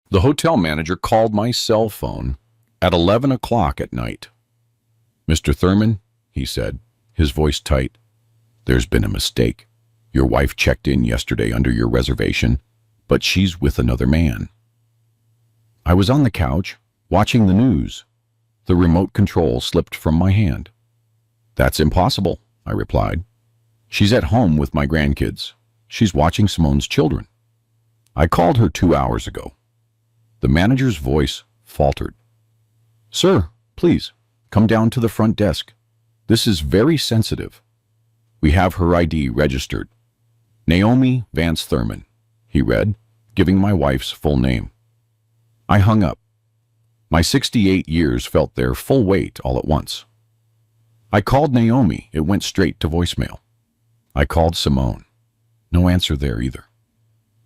The hotel manager called my cell phone at 11 o'clock at night. "Mr. Thurman," he said, his voice tight, "there's been a mistake. Your wife checked in yesterday under your reservation, but she's with another man." I was on the couch, watching the news. The remote control slipped from my hand. "That's impossible," I replied. "She's at home with my grandkids. She's watching Simone's children. I called her 2 hours ago." The manager's voice faltered. "Sir, please, come down to the front desk. This is very sensitive. We have her ID registered. Naomi Vance Thurman," he read, giving my wife's full name. I hung up. My 68 years felt their full weight all at once. I called Naomi. It went straight to voicemail. I called Simone. No answer there either.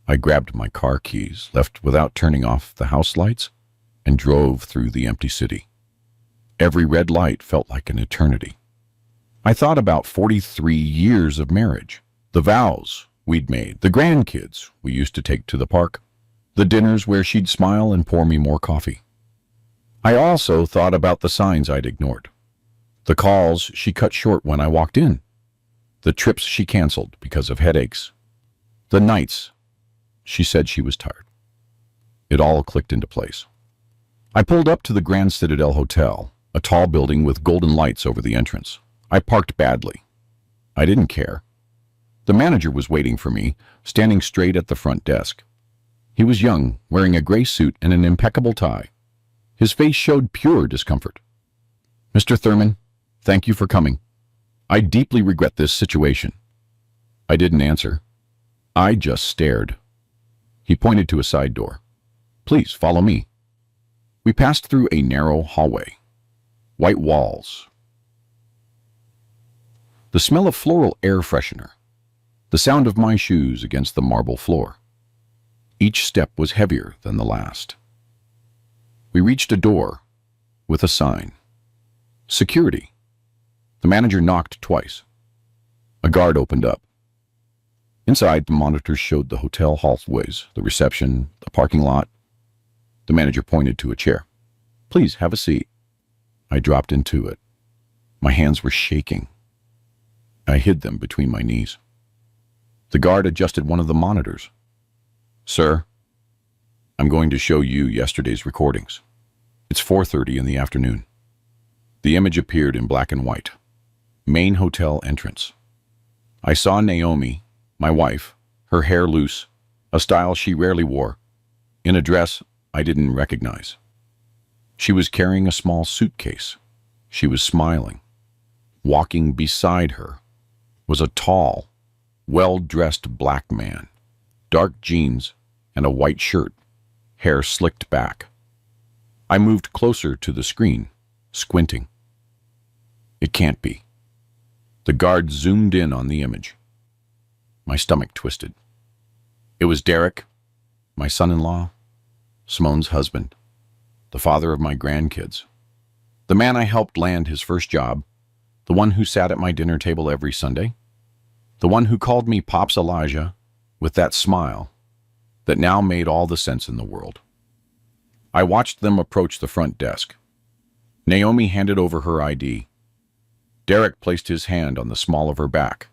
I grabbed my car keys, left without turning off the house lights, and drove through the empty city. Every red light felt like an eternity. I thought about 43 years of marriage, the vows we'd made, the grandkids we used to take to the park, the dinners where she'd smile and pour me more coffee. I also thought about the signs I'd ignored, the calls she cut short when I walked in, the trips she canceled because of headaches, the nights she said she was tired. It all clicked into place. I pulled up to the Grand Citadel Hotel, a tall building with golden lights over the entrance. I parked badly. I didn't care. The manager was waiting for me, standing straight at the front desk. He was young, wearing a gray suit and an impeccable tie. His face showed pure discomfort. "Mr. Thurman, thank you for coming. I deeply regret this situation." I didn't answer. I just stared. He pointed to a side door. "Please follow me." We passed through a narrow hallway. White walls. The smell of floral air freshener. The sound of my shoes against the marble floor. Each step was heavier than the last. We reached a door with a sign. "Security." The manager knocked twice. A guard opened up. Inside, the monitors showed the hotel hallways, the reception, the parking lot. The manager pointed to a chair. "Please have a seat." I dropped into it. My hands were shaking. I hid them between my knees. The guard adjusted one of the monitors. "Sir, I'm going to show you yesterday's recordings. It's 4:30 in the afternoon." The image appeared in black and white. Main hotel entrance. I saw Naomi, my wife, her hair loose, a style she rarely wore, in a dress I didn't recognize. She was carrying a small suitcase. She was smiling. Walking beside her was a tall, well-dressed black man, dark jeans and a white shirt, hair slicked back. I moved closer to the screen, squinting. It can't be. The guard zoomed in on the image. My stomach twisted. It was Derek, my son-in-law, Simone's husband, the father of my grandkids, the man I helped land his first job, the one who sat at my dinner table every Sunday, the one who called me Pops Elijah with that smile that now made all the sense in the world. I watched them approach the front desk. Naomi handed over her ID. Derek placed his hand on the small of her back.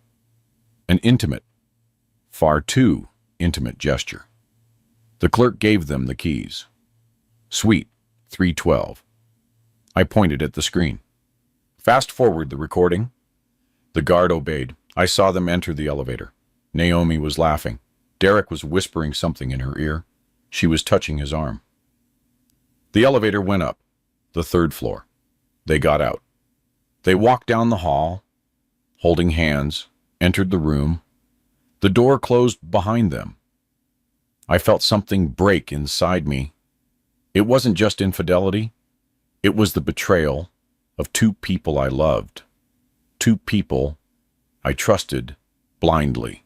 An intimate, far too intimate gesture. The clerk gave them the keys. "Suite 312. I pointed at the screen. "Fast forward the recording." The guard obeyed. I saw them enter the elevator. Naomi was laughing. Derek was whispering something in her ear. She was touching his arm. The elevator went up, the 3rd floor. They got out. They walked down the hall, holding hands, entered the room. The door closed behind them. I felt something break inside me. It wasn't just infidelity. It was the betrayal of two people I loved. Two people I trusted blindly.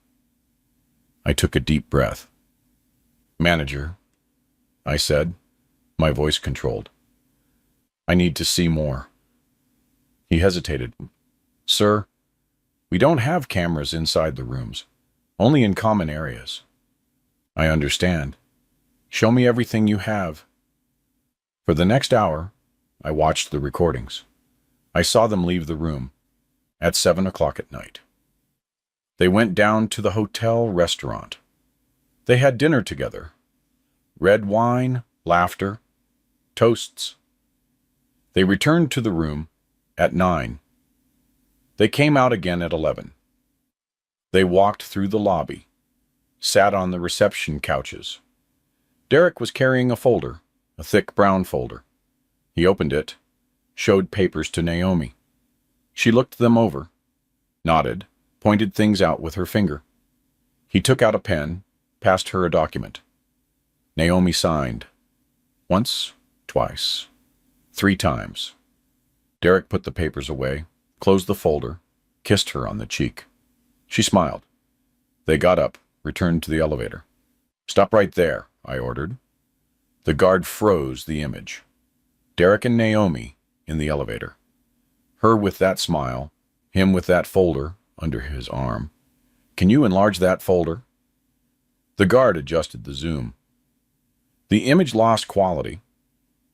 I took a deep breath. "Manager," I said, my voice controlled. "I need to see more." He hesitated. "Sir, we don't have cameras inside the rooms, only in common areas." "I understand." Show me everything you have. For the next hour, I watched the recordings. I saw them leave the room at 7 o'clock at night. They went down to the hotel restaurant. They had dinner together. Red wine, laughter, toasts. They returned to the room at 9. They came out again at 11. They walked through the lobby, sat on the reception couches. Derek was carrying a folder, a thick brown folder. He opened it, showed papers to Naomi. She looked them over, nodded, pointed things out with her finger. He took out a pen, passed her a document. Naomi signed. Once, twice, 3 times. Derek put the papers away, closed the folder, kissed her on the cheek. She smiled. They got up, returned to the elevator. "Stop right there," I ordered. The guard froze the image. Derek and Naomi in the elevator. Her with that smile, him with that folder under his arm. "Can you enlarge that folder?" The guard adjusted the zoom. The image lost quality,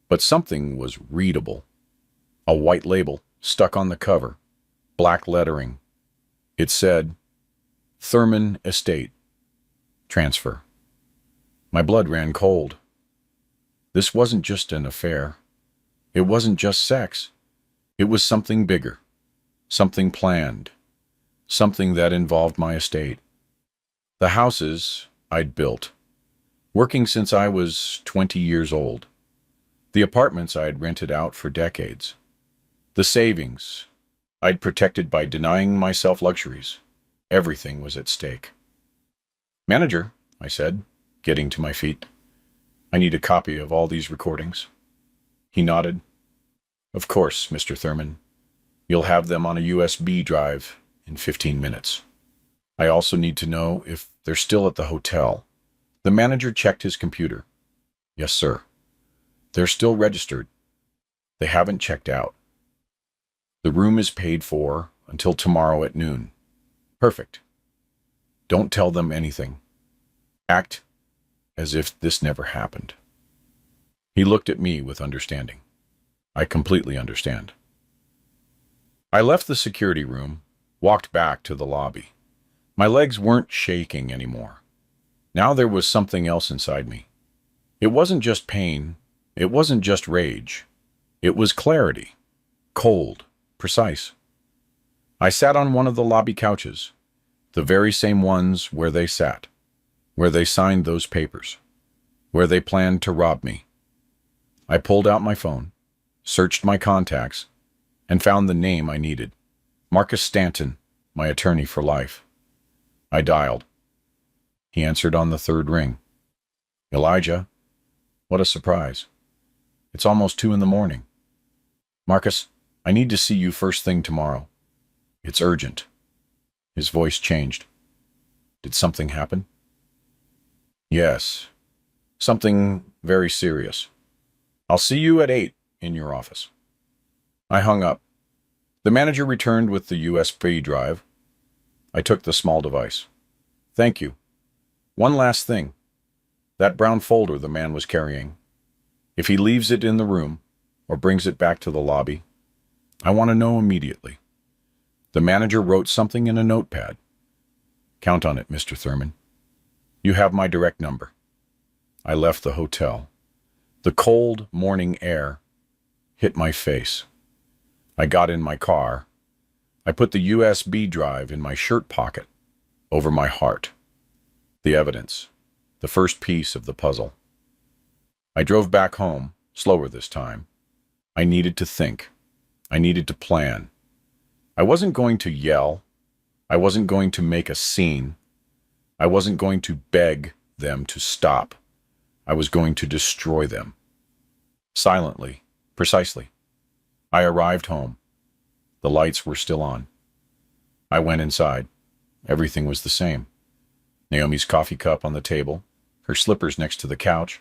but something was readable. A white label stuck on the cover, black lettering. It said, Thurman Estate. Transfer. My blood ran cold. This wasn't just an affair. It wasn't just sex. It was something bigger, something planned, something that involved my estate. The houses I'd built, working since I was 20 years old. The apartments I'd rented out for decades. The savings I'd protected by denying myself luxuries. Everything was at stake. "Manager," I said, getting to my feet, "I need a copy of all these recordings." He nodded. "Of course, Mr. Thurman. You'll have them on a USB drive in 15 minutes. I also need to know if they're still at the hotel." The manager checked his computer. "Yes, sir. They're still registered. They haven't checked out. The room is paid for until tomorrow at noon." "Perfect. Don't tell them anything. Act as if this never happened." He looked at me with understanding. I completely understand. I left the security room, walked back to the lobby. My legs weren't shaking anymore. Now there was something else inside me. It wasn't just pain. It wasn't just rage. It was clarity. Cold. Precise. I sat on one of the lobby couches, the very same ones where they sat, where they signed those papers, where they planned to rob me. I pulled out my phone, searched my contacts, and found the name I needed. Marcus Stanton, my attorney for life. I dialed. He answered on the 3rd ring. "Elijah, what a surprise. It's almost 2 in the morning. Marcus, I need to see you first thing tomorrow. It's urgent." His voice changed. "Did something happen?" "Yes. Something very serious. I'll see you at 8 in your office." I hung up. The manager returned with the USB drive. I took the small device. "Thank you. One last thing. That brown folder the man was carrying. If he leaves it in the room or brings it back to the lobby, I want to know immediately." The manager wrote something in a notepad. "Count on it, Mr. Thurman. You have my direct number." I left the hotel. The cold morning air hit my face. I got in my car. I put the USB drive in my shirt pocket, over my heart. The evidence, the first piece of the puzzle. I drove back home, slower this time. I needed to think. I needed to plan. I wasn't going to yell. I wasn't going to make a scene. I wasn't going to beg them to stop. I was going to destroy them. Silently, precisely. I arrived home. The lights were still on. I went inside. Everything was the same. Naomi's coffee cup on the table, her slippers next to the couch,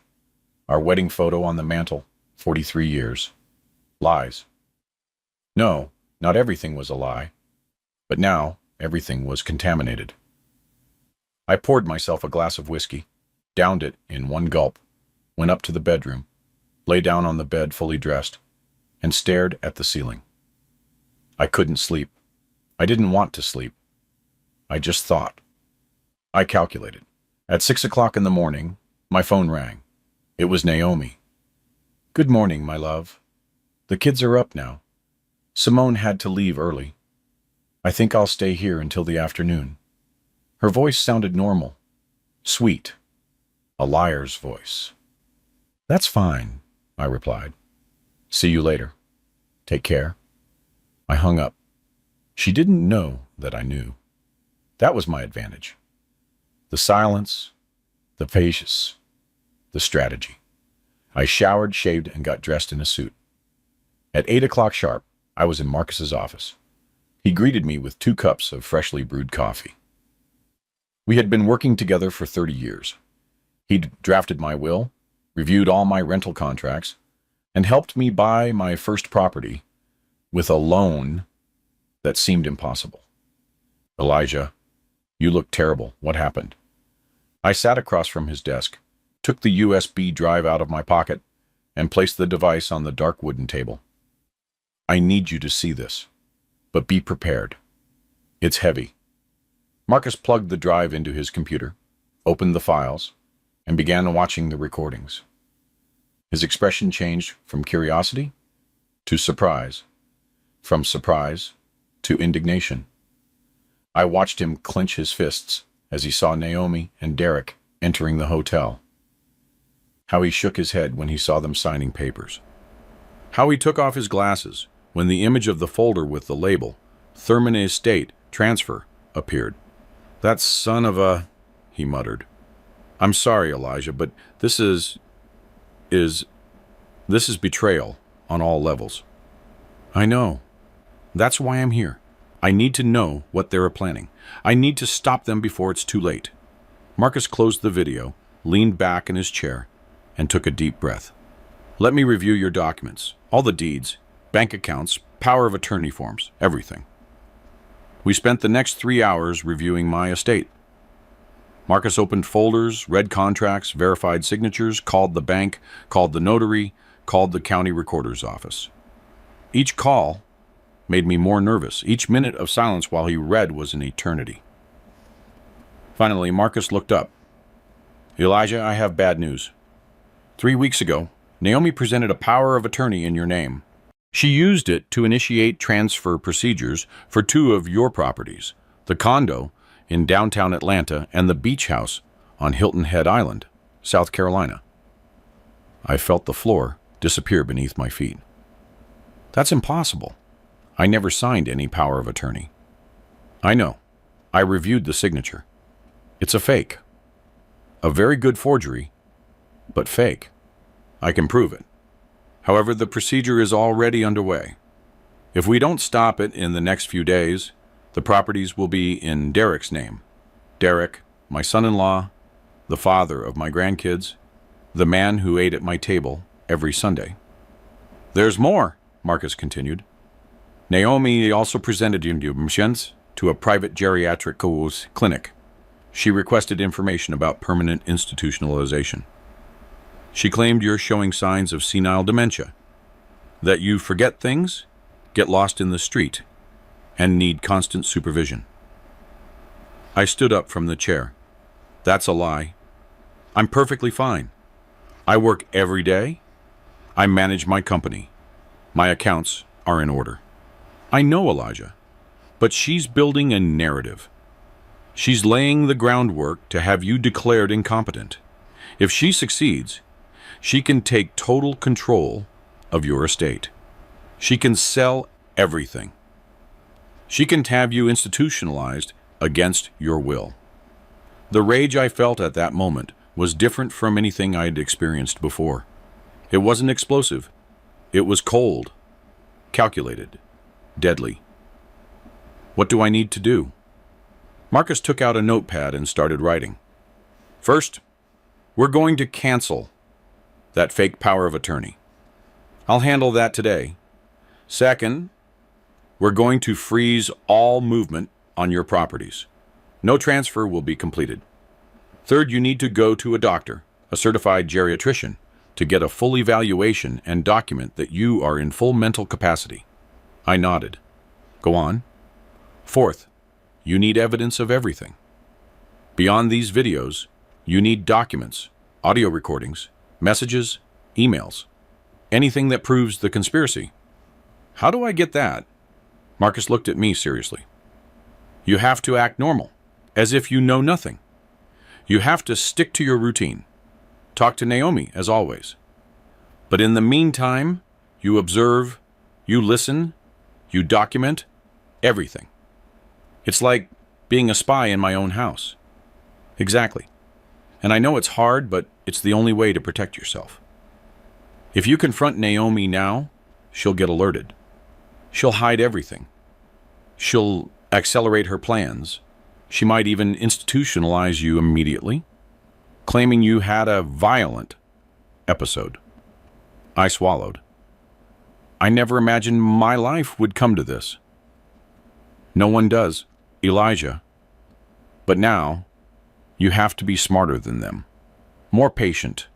our wedding photo on the mantel, 43 years. Lies. No, not everything was a lie. But now, everything was contaminated. I poured myself a glass of whiskey, downed it in one gulp. went up to the bedroom, lay down on the bed fully dressed, and stared at the ceiling. I couldn't sleep. I didn't want to sleep. I just thought. I calculated. At 6 o'clock in the morning, my phone rang. It was Naomi. "Good morning, my love. The kids are up now. Simone had to leave early. I think I'll stay here until the afternoon." Her voice sounded normal, sweet, a liar's voice. "That's fine," I replied. "See you later. Take care." I hung up. She didn't know that I knew. That was my advantage. The silence, the patience, the strategy. I showered, shaved, and got dressed in a suit. At 8 o'clock sharp, I was in Marcus's office. He greeted me with 2 cups of freshly brewed coffee. We had been working together for 30 years. He'd drafted my will, reviewed all my rental contracts, and helped me buy my first property with a loan that seemed impossible. "Elijah, you look terrible. What happened?" I sat across from his desk, took the USB drive out of my pocket, and placed the device on the dark wooden table. "I need you to see this, but be prepared. It's heavy." Marcus plugged the drive into his computer, opened the files, and began watching the recordings. His expression changed from curiosity to surprise, from surprise to indignation. I watched him clench his fists as he saw Naomi and Derek entering the hotel. How he shook his head when he saw them signing papers. How he took off his glasses when the image of the folder with the label, Thurman Estate Transfer, appeared. "That son of a," he muttered. "I'm sorry, Elijah, but this is betrayal on all levels." "I know. That's why I'm here. I need to know what they're planning. I need to stop them before it's too late." Marcus closed the video, leaned back in his chair, and took a deep breath. "Let me review your documents, all the deeds, bank accounts, power of attorney forms, everything." We spent the next 3 hours reviewing my estate. Marcus opened folders, read contracts, verified signatures, called the bank, called the notary, called the county recorder's office. Each call made me more nervous. Each minute of silence while he read was an eternity. Finally, Marcus looked up. "Elijah, I have bad news. 3 weeks ago, Naomi presented a power of attorney in your name. She used it to initiate transfer procedures for 2 of your properties, the condo in downtown Atlanta and the beach house on Hilton Head Island, South Carolina." I felt the floor disappear beneath my feet. "That's impossible. I never signed any power of attorney." "I know. I reviewed the signature. It's a fake. A very good forgery, but fake. I can prove it. However, the procedure is already underway. If we don't stop it in the next few days, the properties will be in Derek's name. Derek, my son-in-law, the father of my grandkids, the man who ate at my table every Sunday." "There's more," Marcus continued. "Naomi also presented donations to a private geriatric clinic. She requested information about permanent institutionalization. She claimed you're showing signs of senile dementia, that you forget things, get lost in the street, and need constant supervision." I stood up from the chair. "That's a lie. I'm perfectly fine. I work every day. I manage my company. My accounts are in order." "I know, Elijah, but she's building a narrative. She's laying the groundwork to have you declared incompetent. If she succeeds, she can take total control of your estate. She can sell everything. She can have you institutionalized against your will." The rage I felt at that moment was different from anything I had experienced before. It wasn't explosive. It was cold, calculated, deadly. "What do I need to do?" Marcus took out a notepad and started writing. "First, we're going to cancel that fake power of attorney. I'll handle that today. Second, we're going to freeze all movement on your properties. No transfer will be completed. Third, you need to go to a doctor, a certified geriatrician, to get a full evaluation and document that you are in full mental capacity. I nodded. Go on. Fourth, you need evidence of everything. Beyond these videos, you need documents, audio recordings, messages, emails, anything that proves the conspiracy. How do I get that? Marcus looked at me seriously. You have to act normal, as if you know nothing. You have to stick to your routine. Talk to Naomi, as always. But in the meantime, you observe, you listen, you document everything. It's like being a spy in my own house. Exactly. And I know it's hard, but it's the only way to protect yourself. If you confront Naomi now, she'll get alerted. She'll hide everything. She'll accelerate her plans. She might even institutionalize you immediately, claiming you had a violent episode. I swallowed. I never imagined my life would come to this. No one does, Elijah. But now, you have to be smarter than them, more patient,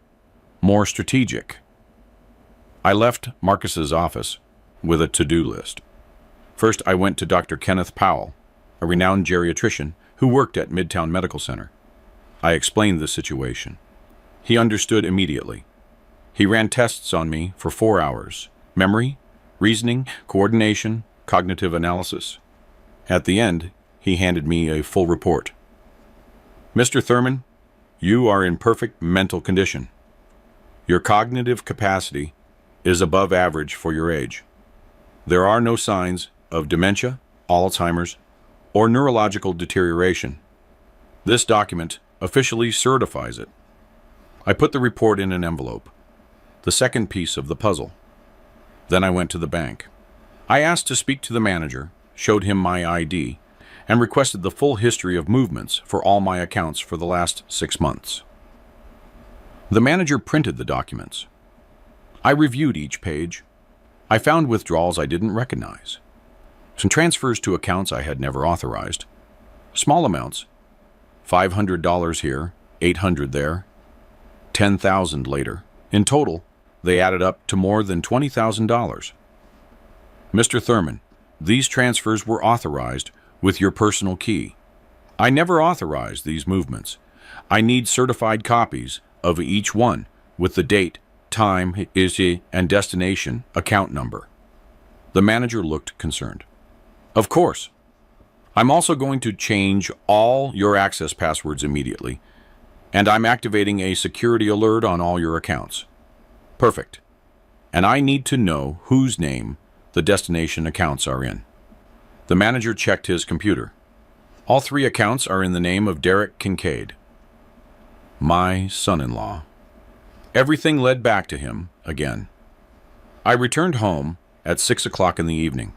more strategic. I left Marcus's office with a to-do list. First, I went to Dr. Kenneth Powell, a renowned geriatrician who worked at Midtown Medical Center. I explained the situation. He understood immediately. He ran tests on me for 4 hours: memory, reasoning, coordination, cognitive analysis. At the end, he handed me a full report. Mr. Thurman, you are in perfect mental condition. Your cognitive capacity is above average for your age. There are no signs of dementia, Alzheimer's, or neurological deterioration. This document officially certifies it. I put the report in an envelope, the second piece of the puzzle. Then I went to the bank. I asked to speak to the manager, showed him my ID, and requested the full history of movements for all my accounts for the last 6 months. The manager printed the documents. I reviewed each page. I found withdrawals I didn't recognize. Some transfers to accounts I had never authorized. Small amounts. $500 here, $800 there, $10,000 later. In total, they added up to more than $20,000. Mr. Thurman, these transfers were authorized with your personal key. I never authorized these movements. I need certified copies of each one with the date, time, and destination, account number. The manager looked concerned. Of course. I'm also going to change all your access passwords immediately, and I'm activating a security alert on all your accounts. Perfect. And I need to know whose name the destination accounts are in. The manager checked his computer. All 3 accounts are in the name of Derek Kincaid, my son-in-law. Everything led back to him again. I returned home at 6 o'clock in the evening.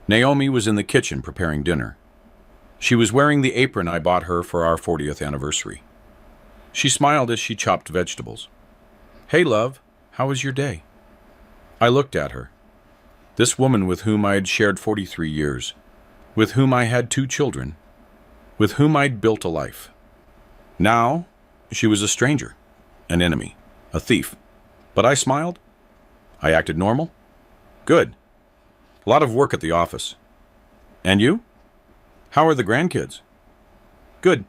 Naomi was in the kitchen preparing dinner. She was wearing the apron I bought her for our 40th anniversary. She smiled as she chopped vegetables. Hey, love, how was your day? I looked at her. This woman with whom I had shared 43 years, with whom I had 2 children, with whom I'd built a life. Now, she was a stranger, an enemy, a thief. But I smiled. I acted normal. Good. A lot of work at the office. And you? How are the grandkids? Good.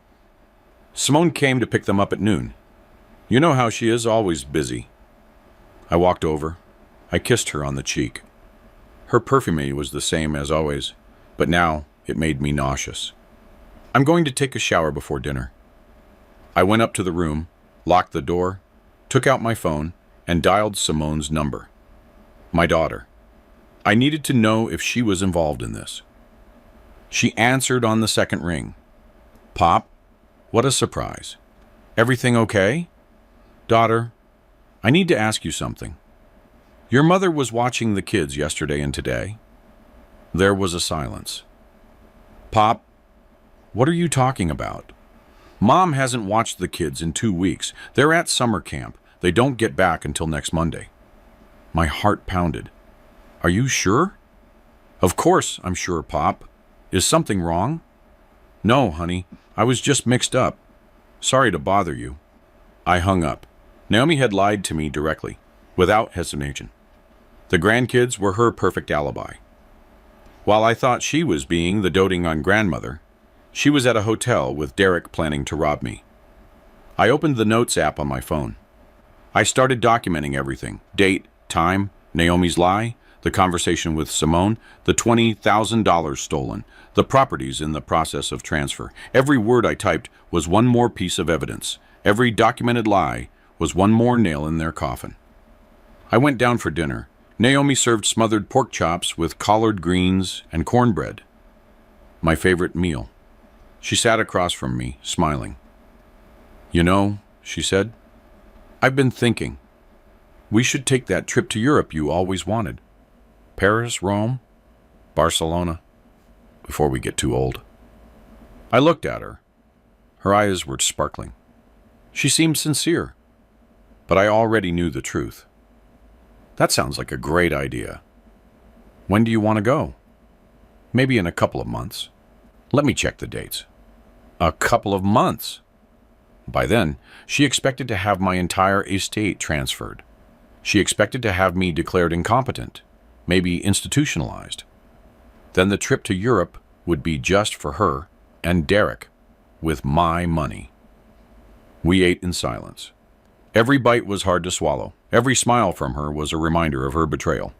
Simone came to pick them up at noon. You know how she is, always busy. I walked over. I kissed her on the cheek. Her perfume was the same as always, but now it made me nauseous. I'm going to take a shower before dinner. I went up to the room, locked the door, took out my phone, and dialed Simone's number. My daughter. I needed to know if she was involved in this. She answered on the second ring. Pop, what a surprise. Everything okay? Daughter, I need to ask you something. Your mother was watching the kids yesterday and today. There was a silence. Pop, what are you talking about? Mom hasn't watched the kids in 2 weeks. They're at summer camp. They don't get back until next Monday. My heart pounded. Are you sure? Of course I'm sure, Pop. Is something wrong? No, honey. I was just mixed up. Sorry to bother you. I hung up. Naomi had lied to me directly, without hesitation. The grandkids were her perfect alibi. While I thought she was being the doting-on grandmother, she was at a hotel with Derek planning to rob me. I opened the Notes app on my phone. I started documenting everything: date, time, Naomi's lie, the conversation with Simone, the $20,000 stolen, the properties in the process of transfer. Every word I typed was one more piece of evidence. Every documented lie was one more nail in their coffin. I went down for dinner. Naomi served smothered pork chops with collard greens and cornbread, my favorite meal. She sat across from me, smiling. "You know," she said, "I've been thinking. We should take that trip to Europe you always wanted. Paris, Rome, Barcelona, before we get too old." I looked at her. Her eyes were sparkling. She seemed sincere, but I already knew the truth. "That sounds like a great idea. When do you want to go?" "Maybe in a couple of months. Let me check the dates." A couple of months? By then, she expected to have my entire estate transferred. She expected to have me declared incompetent, maybe institutionalized. Then the trip to Europe would be just for her and Derek, with my money. We ate in silence. Every bite was hard to swallow. Every smile from her was a reminder of her betrayal.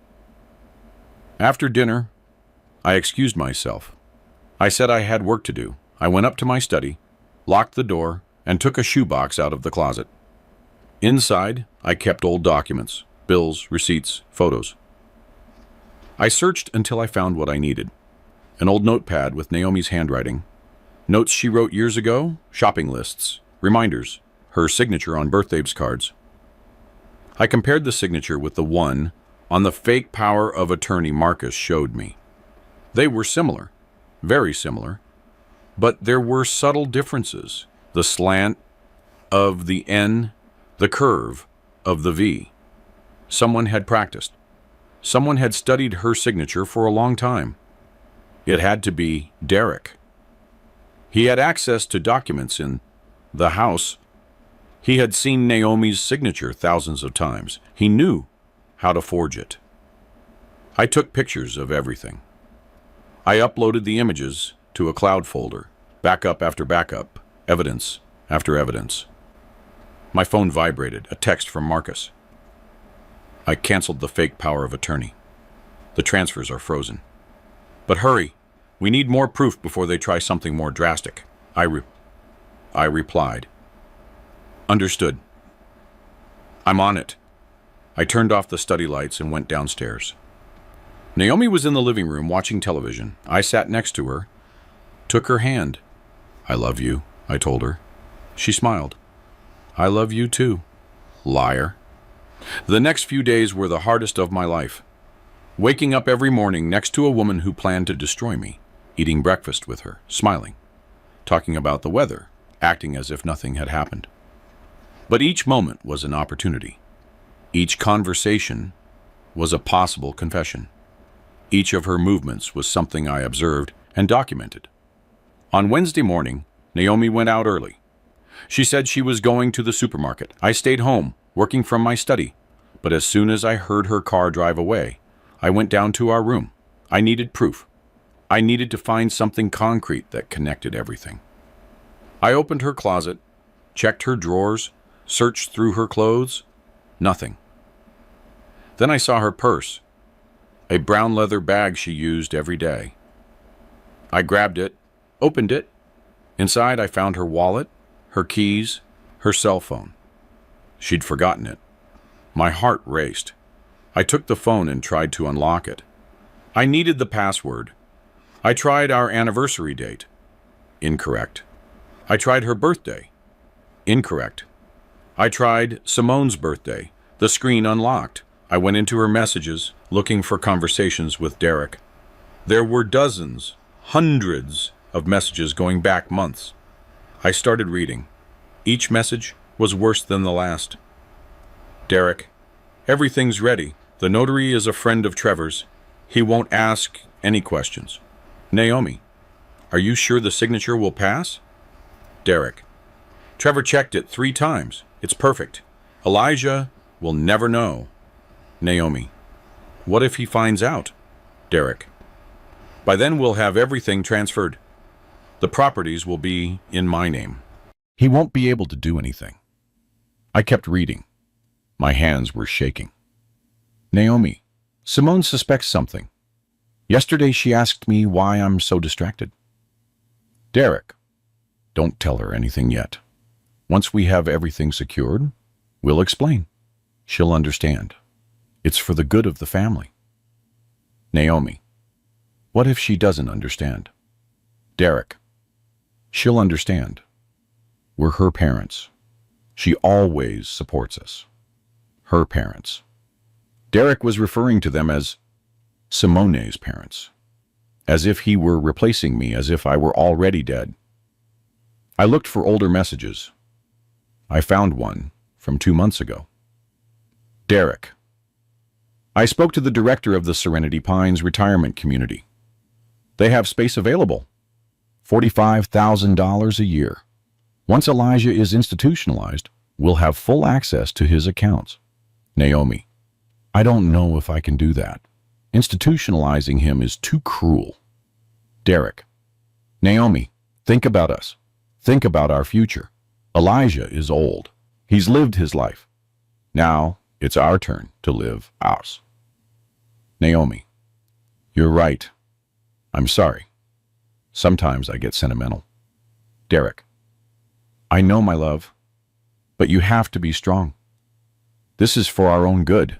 After dinner, I excused myself. I said I had work to do. I went up to my study, locked the door, and took a shoebox out of the closet. Inside, I kept old documents, bills, receipts, photos. I searched until I found what I needed. An old notepad with Naomi's handwriting, notes she wrote years ago, shopping lists, reminders, her signature on birthdays cards. I compared the signature with the one on the fake power of attorney Marcus showed me. They were similar, very similar, but there were subtle differences. The slant of the N, the curve of the V. Someone had practiced. Someone had studied her signature for a long time. It had to be Derek. He had access to documents in the house. He had seen Naomi's signature thousands of times. He knew how to forge it. I took pictures of everything. I uploaded the images to a cloud folder, backup after backup, evidence after evidence. My phone vibrated, a text from Marcus. "I canceled the fake power of attorney. The transfers are frozen. But hurry, we need more proof before they try something more drastic." I replied. "Understood. I'm on it." I turned off the study lights and went downstairs. Naomi was in the living room watching television. I sat next to her, took her hand. "I love you," I told her. She smiled. "I love you too, liar." The next few days were the hardest of my life. Waking up every morning next to a woman who planned to destroy me, eating breakfast with her, smiling, talking about the weather, acting as if nothing had happened. But each moment was an opportunity. Each conversation was a possible confession. Each of her movements was something I observed and documented. On Wednesday morning, Naomi went out early. She said she was going to the supermarket. I stayed home, working from my study. But as soon as I heard her car drive away, I went down to our room. I needed proof. I needed to find something concrete that connected everything. I opened her closet, checked her drawers, searched through her clothes. Nothing. Then I saw her purse, a brown leather bag she used every day. I grabbed it, opened it. Inside, I found her wallet, her keys, her cell phone. She'd forgotten it. My heart raced. I took the phone and tried to unlock it. I needed the password. I tried our anniversary date. Incorrect. I tried her birthday. Incorrect. I tried Simone's birthday. The screen unlocked. I went into her messages, looking for conversations with Derek. There were dozens, hundreds of messages going back months. I started reading. Each message was worse than the last. "Derek, everything's ready. The notary is a friend of Trevor's. He won't ask any questions." "Naomi, are you sure the signature will pass?" "Derek, Trevor checked it 3 times. It's perfect. Elijah will never know. Naomi. What if he finds out? Derek. By then we'll have everything transferred. The properties will be in my name. He won't be able to do anything. I kept reading. My hands were shaking. Naomi. Simone suspects something. Yesterday she asked me why I'm so distracted. Derek. Don't tell her anything yet. Once we have everything secured, we'll explain. She'll understand. It's for the good of the family. Naomi. What if she doesn't understand? Derek. She'll understand. We're her parents. She always supports us. Her parents. Derek was referring to them as Simone's parents, as if he were replacing me, as if I were already dead. I looked for older messages. I found one from 2 months ago. Derek. I spoke to the director of the Serenity Pines retirement community. They have space available. $45,000 a year. Once Elijah is institutionalized, we'll have full access to his accounts. Naomi. I don't know if I can do that. Institutionalizing him is too cruel. Derek. Naomi, think about us. Think about our future. Elijah is old. He's lived his life. Now it's our turn to live ours. Naomi. You're right. I'm sorry. Sometimes I get sentimental. Derek. I know, my love, but you have to be strong. This is for our own good.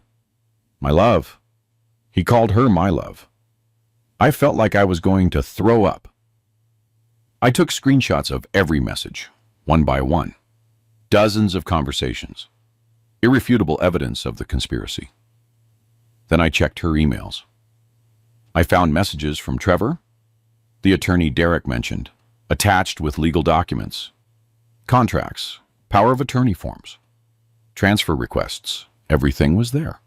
My love. He called her my love. I felt like I was going to throw up. I took screenshots of every message, one by one. Dozens of conversations. Irrefutable evidence of the conspiracy. Then I checked her emails. I found messages from Trevor, the attorney Derek mentioned, attached with legal documents, contracts, power of attorney forms, transfer requests. Everything was there.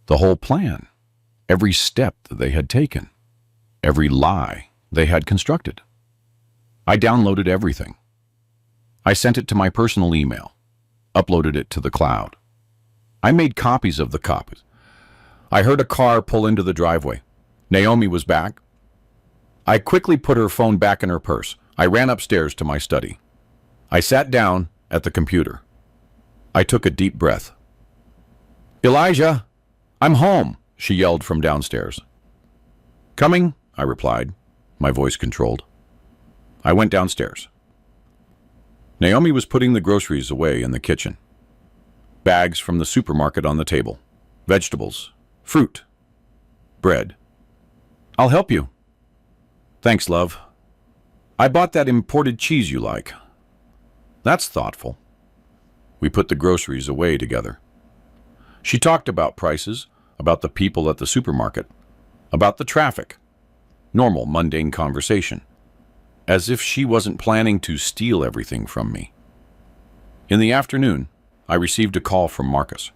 The whole plan, every step that they had taken, every lie they had constructed. I downloaded everything. I sent it to my personal email, uploaded it to the cloud. I made copies of the copies. I heard a car pull into the driveway. Naomi was back. I quickly put her phone back in her purse. I ran upstairs to my study. I sat down at the computer. I took a deep breath. Elijah, I'm home, she yelled from downstairs. Coming, I replied, my voice controlled. I went downstairs. Naomi was putting the groceries away in the kitchen. Bags from the supermarket on the table. Vegetables, fruit, bread. I'll help you. Thanks, love. I bought that imported cheese you like. That's thoughtful. We put the groceries away together. She talked about prices, about the people at the supermarket, about the traffic. Normal, mundane conversation. As if she wasn't planning to steal everything from me. In the afternoon, I received a call from Marcus.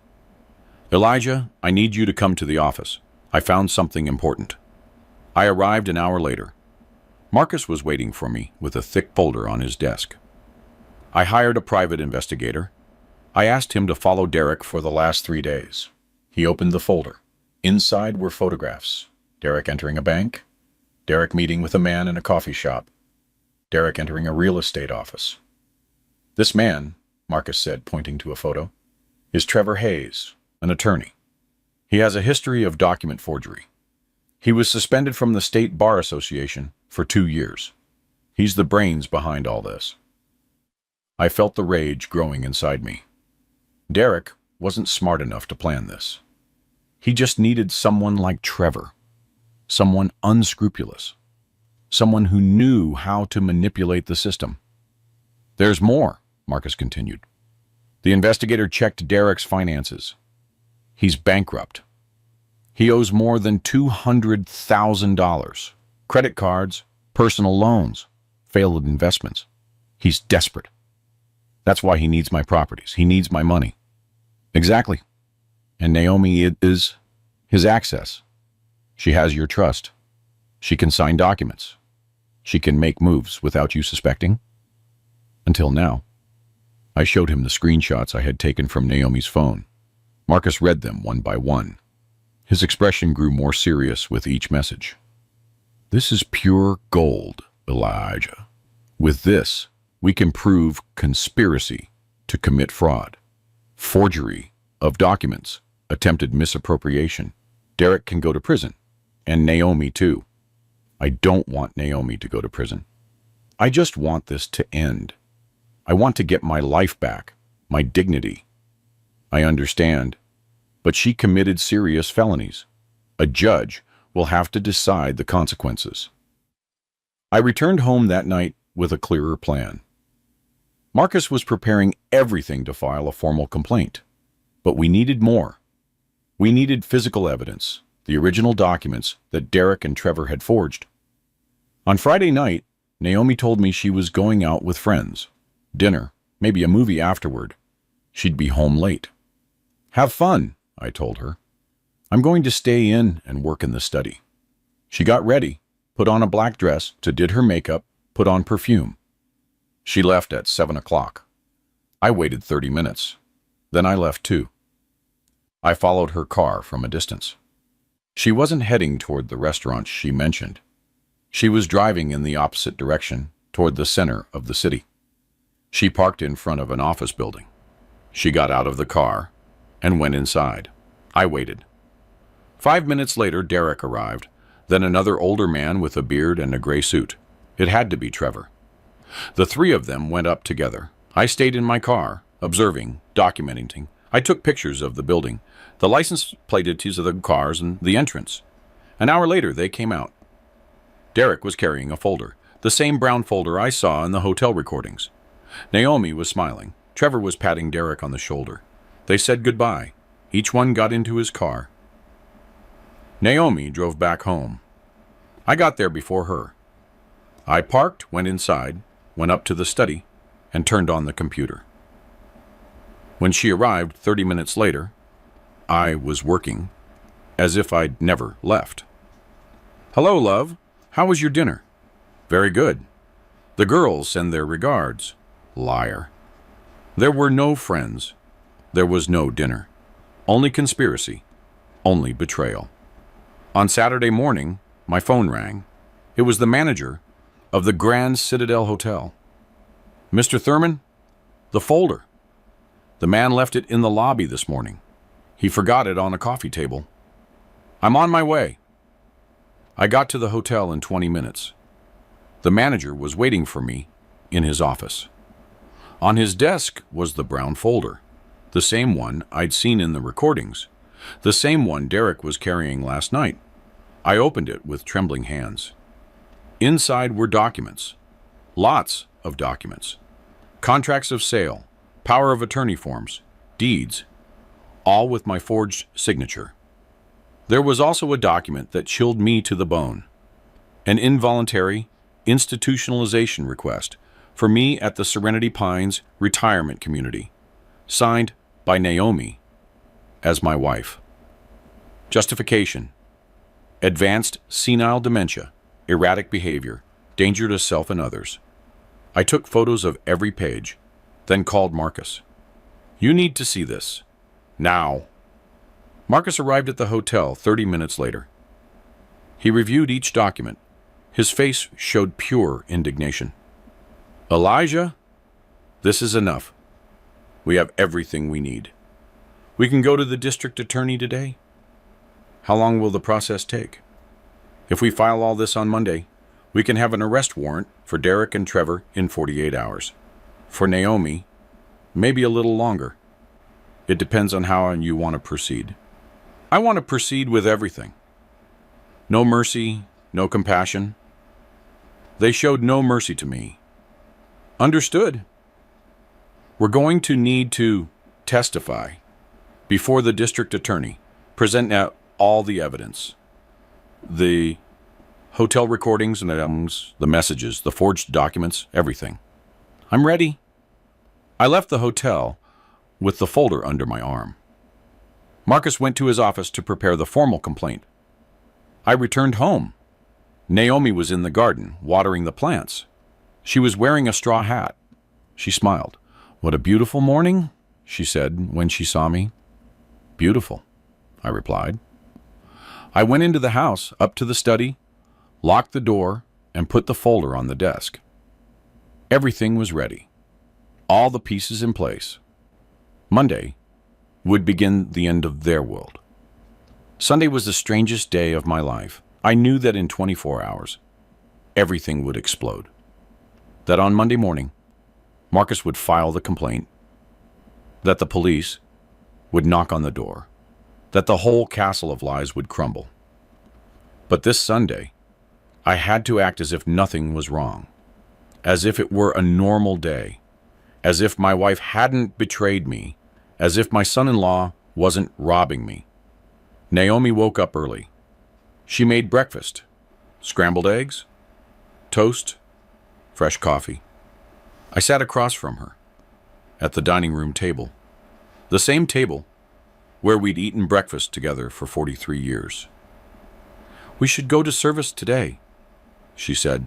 Elijah, I need you to come to the office. I found something important. I arrived an hour later. Marcus was waiting for me with a thick folder on his desk. I hired a private investigator. I asked him to follow Derek for the last 3 days. He opened the folder. Inside were photographs. Derek entering a bank. Derek meeting with a man in a coffee shop. Derek entering a real estate office. This man, Marcus said, pointing to a photo, is Trevor Hayes, an attorney. He has a history of document forgery. He was suspended from the State Bar Association for 2 years. He's the brains behind all this. I felt the rage growing inside me. Derek wasn't smart enough to plan this. He just needed someone like Trevor, someone unscrupulous, someone who knew how to manipulate the system. There's more, Marcus continued. The investigator checked Derek's finances. He's bankrupt. He owes more than $200,000. Credit cards, personal loans, failed investments. He's desperate. That's why he needs my properties. He needs my money. Exactly. And Naomi is his access. She has your trust. She can sign documents. She can make moves without you suspecting. Until now. I showed him the screenshots I had taken from Naomi's phone. Marcus read them one by one. His expression grew more serious with each message. This is pure gold, Elijah. With this, we can prove conspiracy to commit fraud, forgery of documents, attempted misappropriation. Derek can go to prison, and Naomi too. I don't want Naomi to go to prison. I just want this to end. I want to get my life back, my dignity. I understand, but she committed serious felonies. A judge will have to decide the consequences. I returned home that night with a clearer plan. Marcus was preparing everything to file a formal complaint, but we needed more. We needed physical evidence, the original documents that Derek and Trevor had forged. On Friday night, Naomi told me she was going out with friends. Dinner, maybe a movie afterward. She'd be home late. Have fun, I told her. I'm going to stay in and work in the study. She got ready, put on a black dress, did her makeup, put on perfume. She left at 7 o'clock. I waited 30 minutes. Then I left too. I followed her car from a distance. She wasn't heading toward the restaurant she mentioned. She was driving in the opposite direction, toward the center of the city. She parked in front of an office building. She got out of the car and went inside. I waited. 5 minutes later, Derek arrived, then another older man with a beard and a gray suit. It had to be Trevor. The three of them went up together. I stayed in my car, observing, documenting. I took pictures of the building, the license plates of the cars, and the entrance. An hour later, they came out. Derek was carrying a folder, the same brown folder I saw in the hotel recordings. Naomi was smiling. Trevor was patting Derek on the shoulder. They said goodbye. Each one got into his car. Naomi drove back home. I got there before her. I parked, went inside, went up to the study, and turned on the computer. When she arrived 30 minutes later, I was working as if I'd never left. Hello, love. How was your dinner? Very good. The girls send their regards. Liar. There were no friends. There was no dinner. Only conspiracy. Only betrayal. On Saturday morning, my phone rang. It was the manager of the Grand Citadel Hotel. Mr. Thurman, the folder. The man left it in the lobby this morning. He forgot it on a coffee table. I'm on my way. I got to the hotel in 20 minutes. The manager was waiting for me in his office. On his desk was the brown folder, the same one I'd seen in the recordings, the same one Derek was carrying last night. I opened it with trembling hands. Inside were documents, lots of documents, contracts of sale, power of attorney forms, deeds, all with my forged signature. There was also a document that chilled me to the bone, an involuntary institutionalization request for me at the Serenity Pines retirement community, signed by Naomi as my wife. Justification: advanced senile dementia, erratic behavior, danger to self and others. I took photos of every page, then called Marcus. You need to see this. Now. Marcus arrived at the hotel 30 minutes later. He reviewed each document. His face showed pure indignation. Elijah, this is enough. We have everything we need. We can go to the district attorney today. How long will the process take? If we file all this on Monday, we can have an arrest warrant for Derek and Trevor in 48 hours. For Naomi, maybe a little longer. It depends on how you want to proceed. I want to proceed with everything. No mercy, no compassion. They showed no mercy to me. Understood. We're going to need to testify before the district attorney, present out all the evidence. The hotel recordings and the messages, the forged documents, everything. I'm ready. I left the hotel with the folder under my arm. Marcus went to his office to prepare the formal complaint. I returned home. Naomi was in the garden, watering the plants. She was wearing a straw hat. She smiled. "What a beautiful morning," she said when she saw me. "Beautiful," I replied. I went into the house, up to the study, locked the door, and put the folder on the desk. Everything was ready, all the pieces in place. Monday would begin the end of their world. Sunday was the strangest day of my life. I knew that in 24 hours, everything would explode. That on Monday morning, Marcus would file the complaint, that the police would knock on the door, that the whole castle of lies would crumble. But this Sunday, I had to act as if nothing was wrong, as if it were a normal day, as if my wife hadn't betrayed me, as if my son-in-law wasn't robbing me. Naomi woke up early. She made breakfast, scrambled eggs, toast, fresh coffee. I sat across from her at the dining room table, the same table where we'd eaten breakfast together for 43 years. "We should go to service today," she said,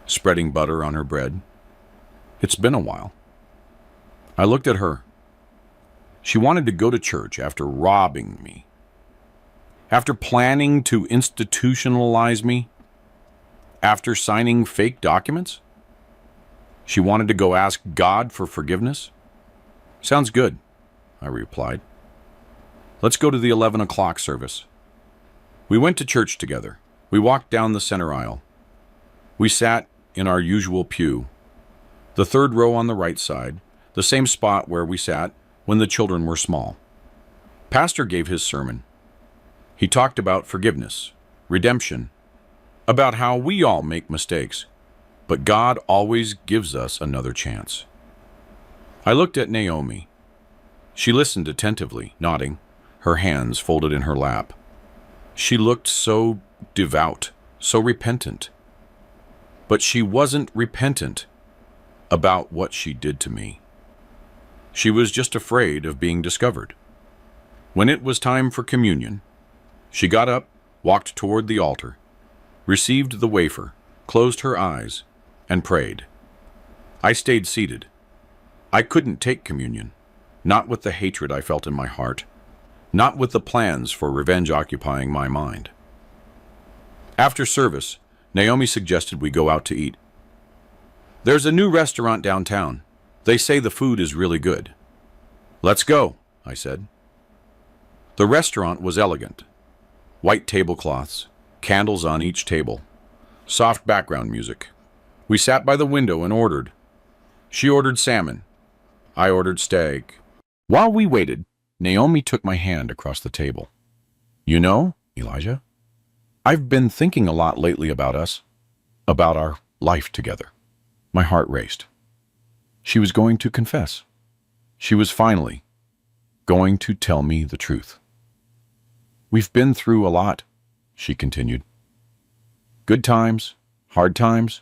spreading butter on her bread. "It's been a while." I looked at her. She wanted to go to church after robbing me, after planning to institutionalize me, after signing fake documents. She wanted to go ask God for forgiveness. "Sounds good," I replied. "Let's go to the 11 o'clock service." We went to church together. We walked down the center aisle. We sat in our usual pew, the third row on the right side, the same spot where we sat when the children were small. Pastor gave his sermon. He talked about forgiveness, redemption, about how we all make mistakes, but God always gives us another chance. I looked at Naomi. She listened attentively, nodding, her hands folded in her lap. She looked so devout, so repentant. But she wasn't repentant about what she did to me. She was just afraid of being discovered. When it was time for communion, she got up, walked toward the altar, received the wafer, closed her eyes, and prayed. I stayed seated. I couldn't take communion, not with the hatred I felt in my heart, not with the plans for revenge occupying my mind. After service, Naomi suggested we go out to eat. "There's a new restaurant downtown. They say the food is really good." "Let's go," I said. The restaurant was elegant. White tablecloths, candles on each table, soft background music. We sat by the window and ordered. She ordered salmon. I ordered steak. While we waited, Naomi took my hand across the table. "You know, Elijah, I've been thinking a lot lately about us, about our life together." My heart raced. She was going to confess. She was finally going to tell me the truth. "We've been through a lot," she continued. "Good times, hard times,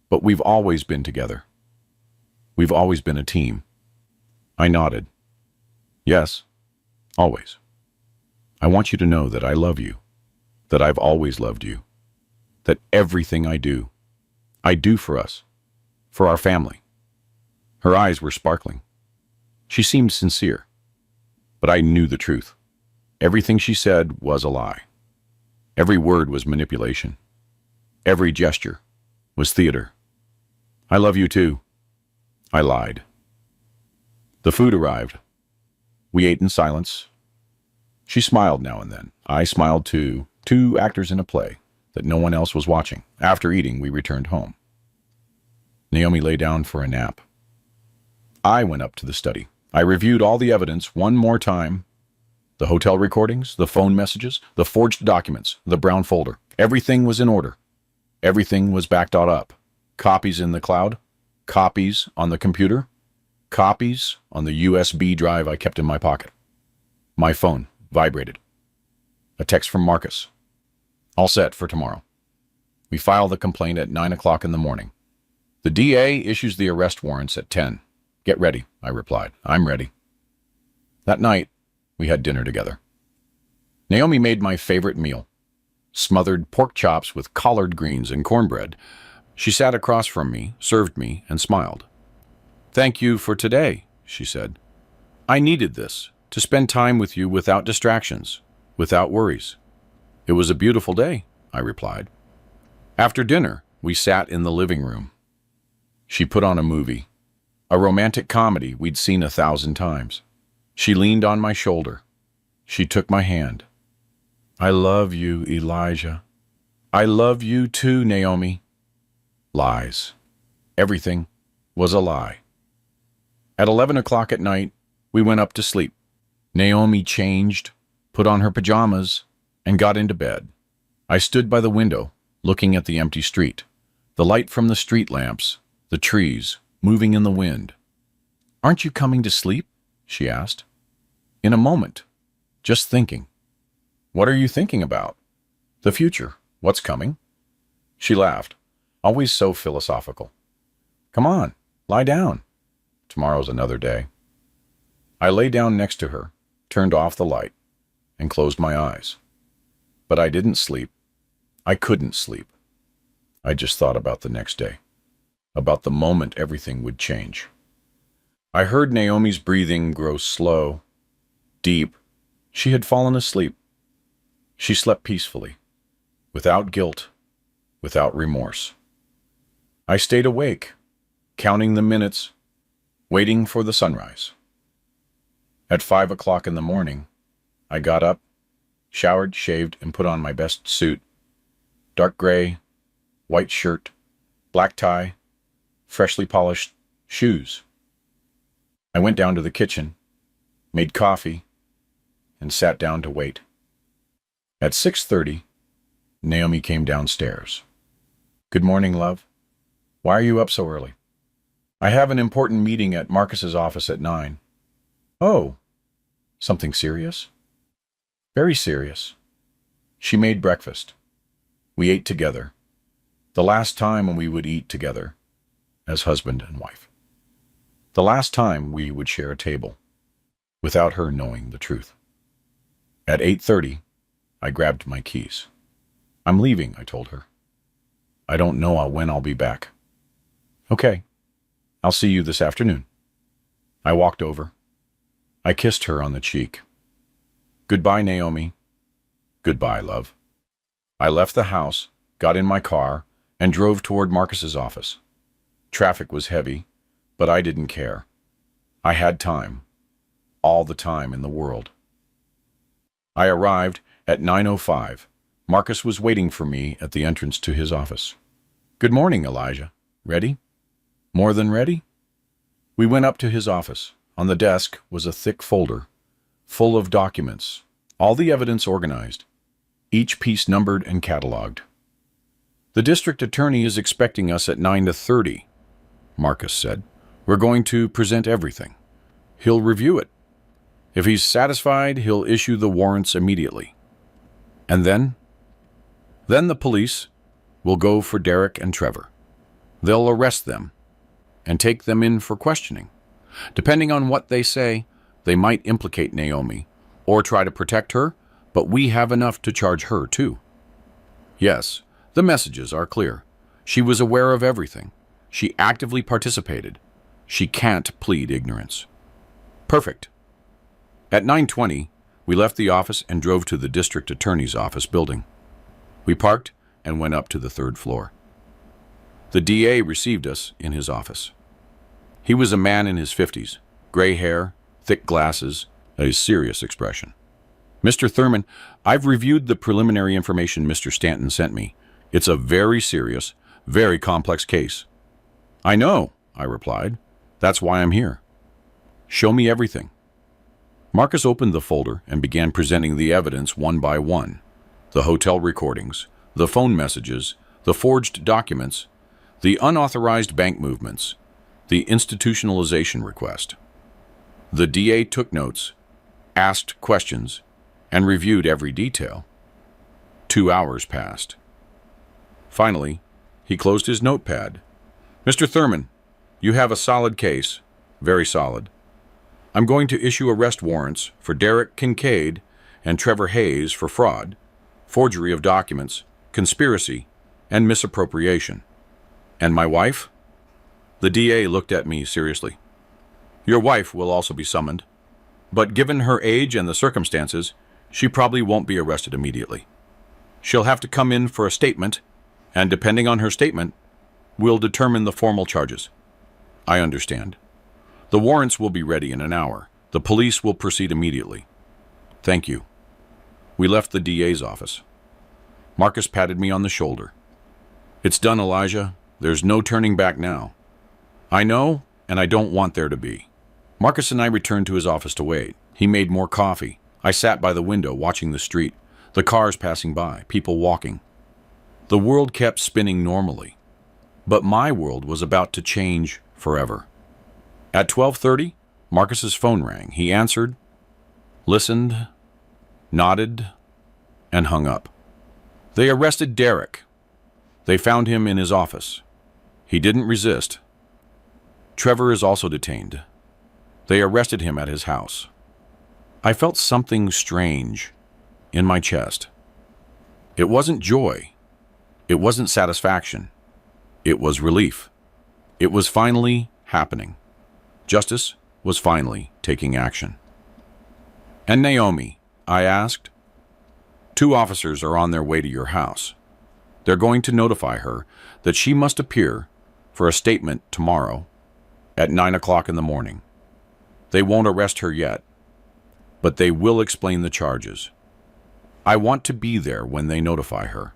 but we've always been together. We've always been a team." I nodded. "Yes, always. I want you to know that I love you, that I've always loved you, that everything I do for us, for our family." Her eyes were sparkling. She seemed sincere, but I knew the truth. Everything she said was a lie. Every word was manipulation. Every gesture was theater. "I love you too." I lied. The food arrived. We ate in silence. She smiled now and then. I smiled too. Two actors in a play that no one else was watching. After eating, we returned home. Naomi lay down for a nap. I went up to the study. I reviewed all the evidence one more time. The hotel recordings, the phone messages, the forged documents, the brown folder. Everything was in order. Everything was backed up. Copies in the cloud, copies on the computer, copies on the USB drive I kept in my pocket. My phone vibrated. A text from Marcus. "All set for tomorrow. We file the complaint at 9 o'clock in the morning. The DA issues the arrest warrants at 10. Get ready," I replied. "I'm ready." That night, we had dinner together. Naomi made my favorite meal, smothered pork chops with collard greens and cornbread. She sat across from me, served me, and smiled. Thank you for today, she said. I needed this, to spend time with you without distractions, without worries. It was a beautiful day, I replied. After dinner, we sat in the living room. She put on a movie, a romantic comedy we'd seen 1,000 times. She leaned on my shoulder. She took my hand. I love you, Elijah. I love you too, Naomi. Lies. Everything was a lie. At 11 o'clock at night, we went up to sleep. Naomi changed, put on her pajamas, and got into bed. I stood by the window, looking at the empty street, the light from the street lamps, the trees, moving in the wind. Aren't you coming to sleep? She asked. In a moment. Just thinking. What are you thinking about? The future. What's coming? She laughed, always so philosophical. Come on, lie down. Tomorrow's another day. I lay down next to her, turned off the light, and closed my eyes. But I didn't sleep. I couldn't sleep. I just thought about the next day, about the moment everything would change. I heard Naomi's breathing grow slow, deep. She had fallen asleep. She slept peacefully, without guilt, without remorse. I stayed awake, counting the minutes, waiting for the sunrise. At 5 o'clock in the morning, I got up, showered, shaved, and put on my best suit. Dark gray, white shirt, black tie, freshly polished shoes. I went down to the kitchen, made coffee, and sat down to wait. At 6:30, Naomi came downstairs. Good morning, love. Why are you up so early? I have an important meeting at Marcus's office at 9. Oh, something serious? Very serious. She made breakfast. We ate together. The last time when we would eat together, as husband and wife. The last time we would share a table, without her knowing the truth. At 8:30, I grabbed my keys. I'm leaving, I told her. I don't know when I'll be back. Okay, I'll see you this afternoon. I walked over. I kissed her on the cheek. Goodbye, Naomi. Goodbye, love. I left the house, got in my car, and drove toward Marcus's office. Traffic was heavy, but I didn't care. I had time. All the time in the world. I arrived at 9:05. Marcus was waiting for me at the entrance to his office. Good morning, Elijah. Ready? More than ready? We went up to his office. On the desk was a thick folder, full of documents, all the evidence organized, each piece numbered and cataloged. The district attorney is expecting us at 9:30, Marcus said. We're going to present everything. He'll review it. If he's satisfied, he'll issue the warrants immediately. And then the police will go for Derek and Trevor. They'll arrest them and take them in for questioning. Depending on what they say, they might implicate Naomi or try to protect her, but we have enough to charge her too. Yes, the messages are clear. She was aware of everything. She actively participated. She can't plead ignorance. Perfect. At 9:20, we left the office and drove to the district attorney's office building. We parked and went up to the 3rd floor. The DA received us in his office. He was a man in his 50s, gray hair, thick glasses, a serious expression. Mr. Thurman, I've reviewed the preliminary information Mr. Stanton sent me. It's a very serious, very complex case. I know, I replied. That's why I'm here. Show me everything. Marcus opened the folder and began presenting the evidence one by one. The hotel recordings, the phone messages, the forged documents, the unauthorized bank movements, the institutionalization request. The DA took notes, asked questions, and reviewed every detail. 2 hours passed. Finally, he closed his notepad. Mr. Thurman, you have a solid case, very solid. I'm going to issue arrest warrants for Derek Kincaid and Trevor Hayes for fraud, forgery of documents, conspiracy, and misappropriation. And my wife? The DA looked at me seriously. Your wife will also be summoned, but given her age and the circumstances, she probably won't be arrested immediately. She'll have to come in for a statement, and depending on her statement, we'll determine the formal charges. I understand. The warrants will be ready in an hour. The police will proceed immediately. Thank you. We left the DA's office. Marcus patted me on the shoulder. It's done, Elijah. There's no turning back now. I know, and I don't want there to be. Marcus and I returned to his office to wait. He made more coffee. I sat by the window watching the street, the cars passing by, people walking. The world kept spinning normally, but my world was about to change forever. At 12:30, Marcus's phone rang. He answered, listened, nodded, and hung up. They arrested Derek. They found him in his office. He didn't resist. Trevor is also detained. They arrested him at his house. I felt something strange in my chest. It wasn't joy. It wasn't satisfaction. It was relief. It was finally happening. Justice was finally taking action. And Naomi, I asked. 2 officers are on their way to your house. They're going to notify her that she must appear for a statement tomorrow at 9 o'clock in the morning. They won't arrest her yet, but they will explain the charges. I want to be there when they notify her.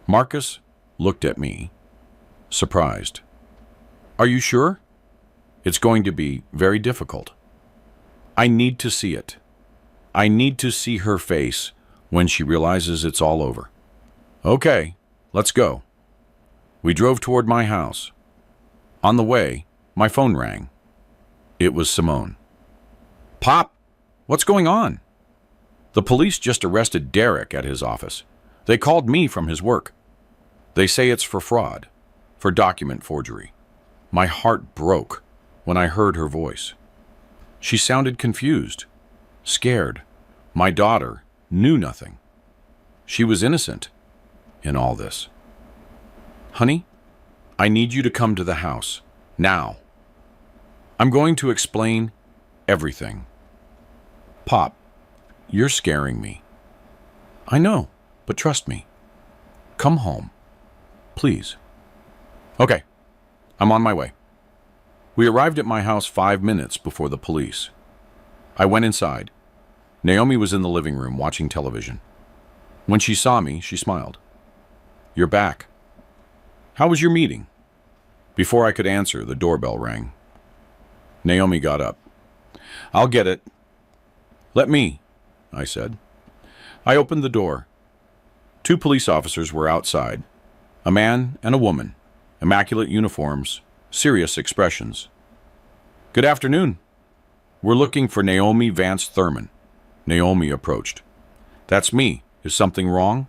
Marcus looked at me, surprised. Are you sure? It's going to be very difficult. I need to see it. I need to see her face when she realizes it's all over. Okay, let's go. We drove toward my house. On the way, my phone rang. It was Simone. Pop, what's going on? The police just arrested Derek at his office. They called me from his work. They say it's for fraud, for document forgery. My heart broke when I heard her voice. She sounded confused, scared. My daughter knew nothing. She was innocent in all this. Honey, I need you to come to the house, now. I'm going to explain everything. Pop, you're scaring me. I know, but trust me. Come home, please. Okay, I'm on my way. We arrived at my house 5 minutes before the police. I went inside. Naomi was in the living room watching television. When she saw me, she smiled. You're back. How was your meeting? Before I could answer, the doorbell rang. Naomi got up. I'll get it. Let me, I said. I opened the door. 2 police officers were outside. A man and a woman. Immaculate uniforms, serious expressions. Good afternoon. We're looking for Naomi Vance Thurman. Naomi approached. That's me. Is something wrong?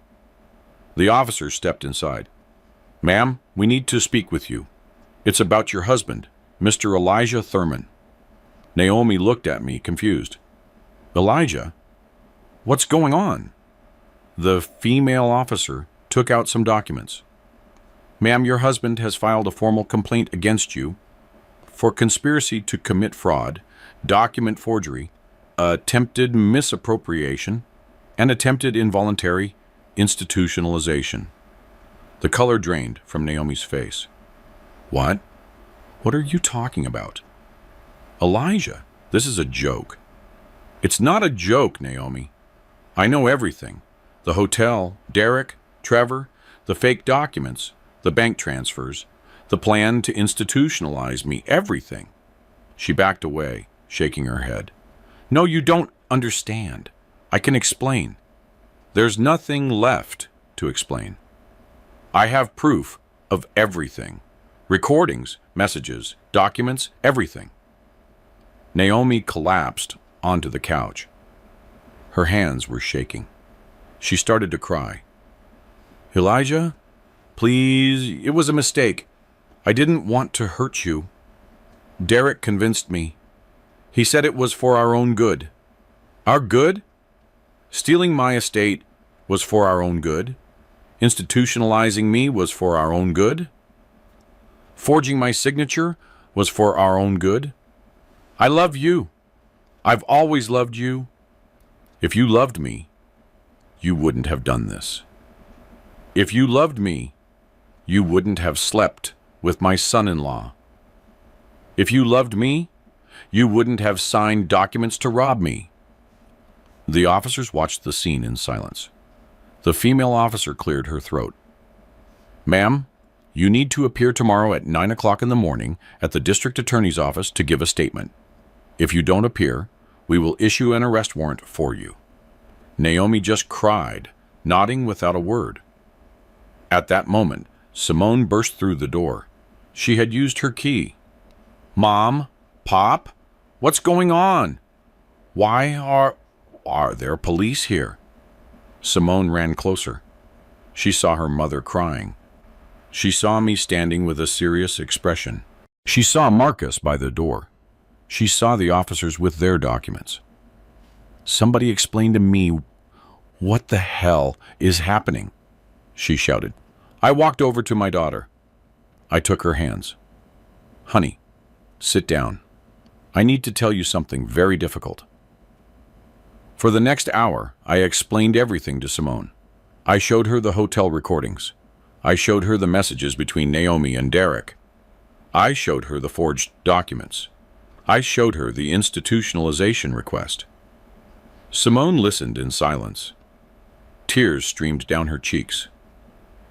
The officers stepped inside. Ma'am, we need to speak with you. It's about your husband, Mr. Elijah Thurman. Naomi looked at me, confused. Elijah? What's going on? The female officer took out some documents. Ma'am, your husband has filed a formal complaint against you for conspiracy to commit fraud, document forgery, attempted misappropriation, and attempted involuntary institutionalization. The color drained from Naomi's face. What? What are you talking about? Elijah, this is a joke. It's not a joke, Naomi. I know everything. The hotel, Derek, Trevor, the fake documents, the bank transfers, the plan to institutionalize me, everything. She backed away, shaking her head. No, you don't understand. I can explain. There's nothing left to explain. I have proof of everything. Recordings, messages, documents, everything. Naomi collapsed onto the couch. Her hands were shaking. She started to cry. Elijah, please, it was a mistake. I didn't want to hurt you. Derek convinced me. He said it was for our own good. Our good? Stealing my estate was for our own good. Institutionalizing me was for our own good. Forging my signature was for our own good. I love you. I've always loved you. If you loved me, you wouldn't have done this. If you loved me, you wouldn't have slept with my son-in-law. If you loved me, you wouldn't have signed documents to rob me. The officers watched the scene in silence. The female officer cleared her throat. Ma'am, you need to appear tomorrow at 9 o'clock in the morning at the district attorney's office to give a statement. If you don't appear, we will issue an arrest warrant for you. Naomi just cried, nodding without a word. At that moment, Simone burst through the door. She had used her key. Mom, Pop, what's going on? Why are there police here? Simone ran closer. She saw her mother crying. She saw me standing with a serious expression. She saw Marcus by the door. She saw the officers with their documents. Somebody explain to me what the hell is happening, she shouted. I walked over to my daughter. I took her hands. Honey, sit down. I need to tell you something very difficult. For the next hour, I explained everything to Simone. I showed her the hotel recordings. I showed her the messages between Naomi and Derek. I showed her the forged documents. I showed her the institutionalization request. Simone listened in silence. Tears streamed down her cheeks.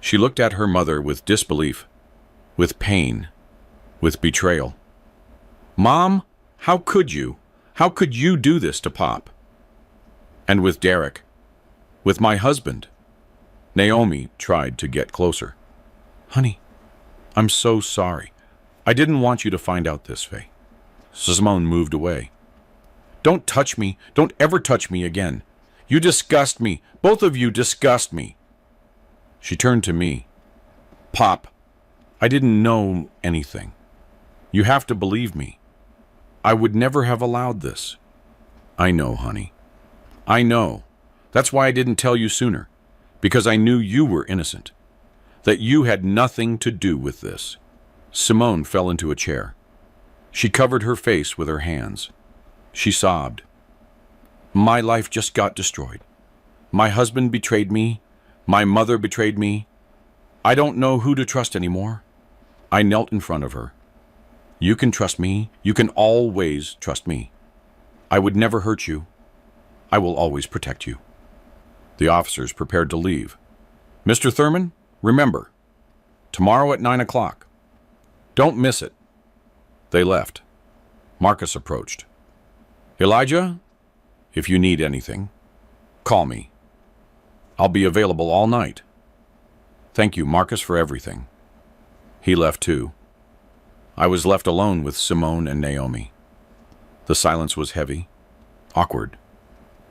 She looked at her mother with disbelief, with pain, with betrayal. Mom, how could you? How could you do this to Pop? And with Derek, with my husband. Naomi tried to get closer. Honey, I'm so sorry. I didn't want you to find out this way. Simone moved away. Don't touch me. Don't ever touch me again. You disgust me. Both of you disgust me. She turned to me. Pop, I didn't know anything. You have to believe me. I would never have allowed this. I know, honey. I know. That's why I didn't tell you sooner. Because I knew you were innocent. That you had nothing to do with this. Simone fell into a chair. She covered her face with her hands. She sobbed. My life just got destroyed. My husband betrayed me. My mother betrayed me. I don't know who to trust anymore. I knelt in front of her. You can trust me. You can always trust me. I would never hurt you. I will always protect you. The officers prepared to leave. Mr. Thurman, remember, tomorrow at 9 o'clock. Don't miss it. They left. Marcus approached. Elijah, if you need anything, call me. I'll be available all night. Thank you, Marcus, for everything. He left too. I was left alone with Simone and Naomi. The silence was heavy, awkward,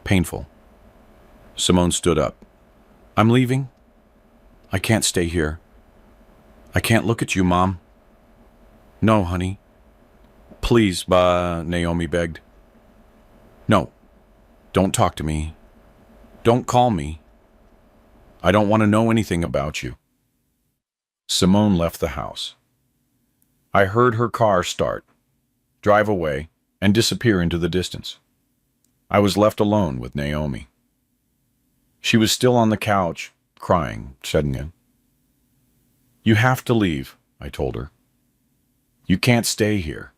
painful. Simone stood up. I'm leaving. I can't stay here. I can't look at you, Mom. No, honey. Please, Naomi begged. No, don't talk to me. Don't call me. I don't want to know anything about you. Simone left the house. I heard her car start, drive away, and disappear into the distance. I was left alone with Naomi. She was still on the couch, crying, shutting in. You have to leave, I told her. You can't stay here.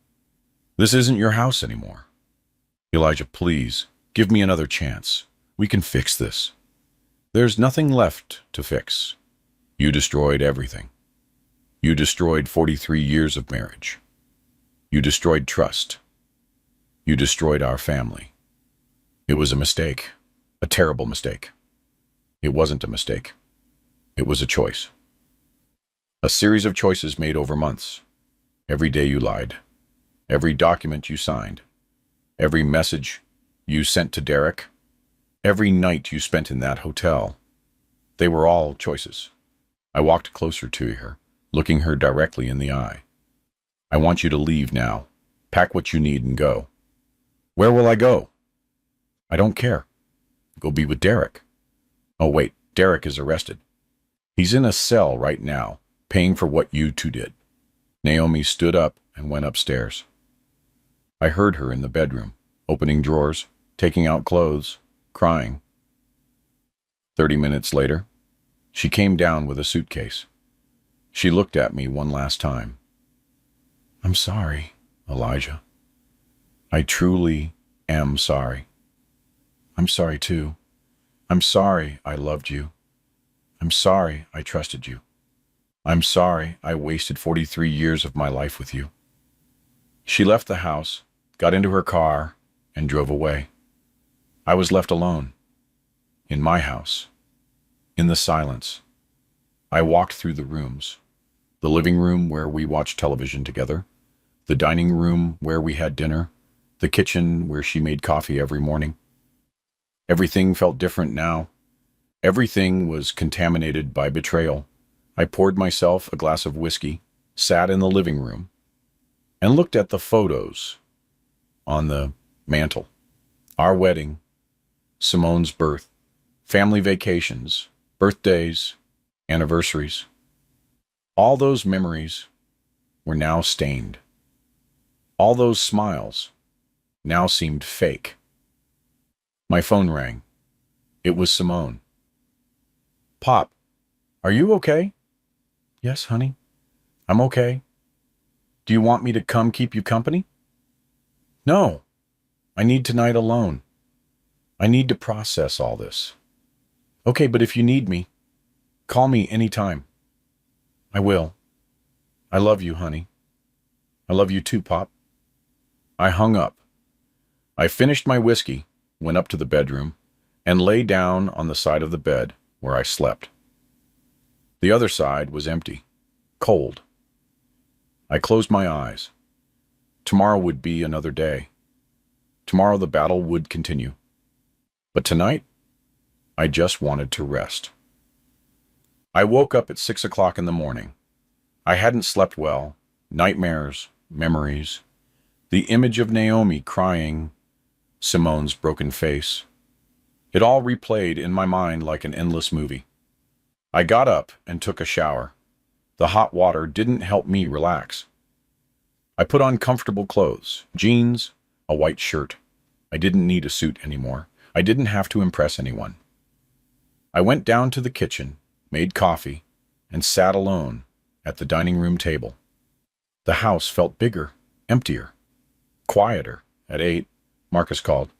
This isn't your house anymore. Elijah, please, give me another chance. We can fix this. There's nothing left to fix. You destroyed everything. You destroyed 43 years of marriage. You destroyed trust. You destroyed our family. It was a mistake, a terrible mistake. It wasn't a mistake. It was a choice. A series of choices made over months. Every day you lied. Every document you signed. Every message you sent to Derek. Every night you spent in that hotel. They were all choices. I walked closer to her, looking her directly in the eye. I want you to leave now. Pack what you need and go. Where will I go? I don't care. Go be with Derek. Oh, wait, Derek is arrested. He's in a cell right now, paying for what you two did. Naomi stood up and went upstairs. I heard her in the bedroom, opening drawers, taking out clothes, crying. 30 minutes later, she came down with a suitcase. She looked at me one last time. I'm sorry, Elijah. I truly am sorry. I'm sorry too. I'm sorry I loved you. I'm sorry I trusted you. I'm sorry I wasted 43 years of my life with you. She left the house, got into her car, and drove away. I was left alone. In my house. In the silence. I walked through the rooms. The living room where we watched television together. The dining room where we had dinner. The kitchen where she made coffee every morning. Everything felt different now. Everything was contaminated by betrayal. I poured myself a glass of whiskey, sat in the living room, and looked at the photos on the mantel. Our wedding, Simone's birth, family vacations, birthdays, anniversaries. All those memories were now stained. All those smiles now seemed fake. My phone rang. It was Simone. Pop, are you okay? Yes, honey. I'm okay. Do you want me to come keep you company? No. I need tonight alone. I need to process all this. Okay, but if you need me, call me anytime. I will. I love you, honey. I love you too, Pop. I hung up. I finished my whiskey, went up to the bedroom, and lay down on the side of the bed where I slept. The other side was empty, cold. I closed my eyes. Tomorrow would be another day. Tomorrow the battle would continue. But tonight, I just wanted to rest. I woke up at 6 o'clock in the morning. I hadn't slept well. Nightmares, memories. The image of Naomi crying, Simone's broken face. It all replayed in my mind like an endless movie. I got up and took a shower. The hot water didn't help me relax. I put on comfortable clothes, jeans, a white shirt. I didn't need a suit anymore. I didn't have to impress anyone. I went down to the kitchen, made coffee, and sat alone at the dining room table. The house felt bigger, emptier, quieter. At 8, Marcus called.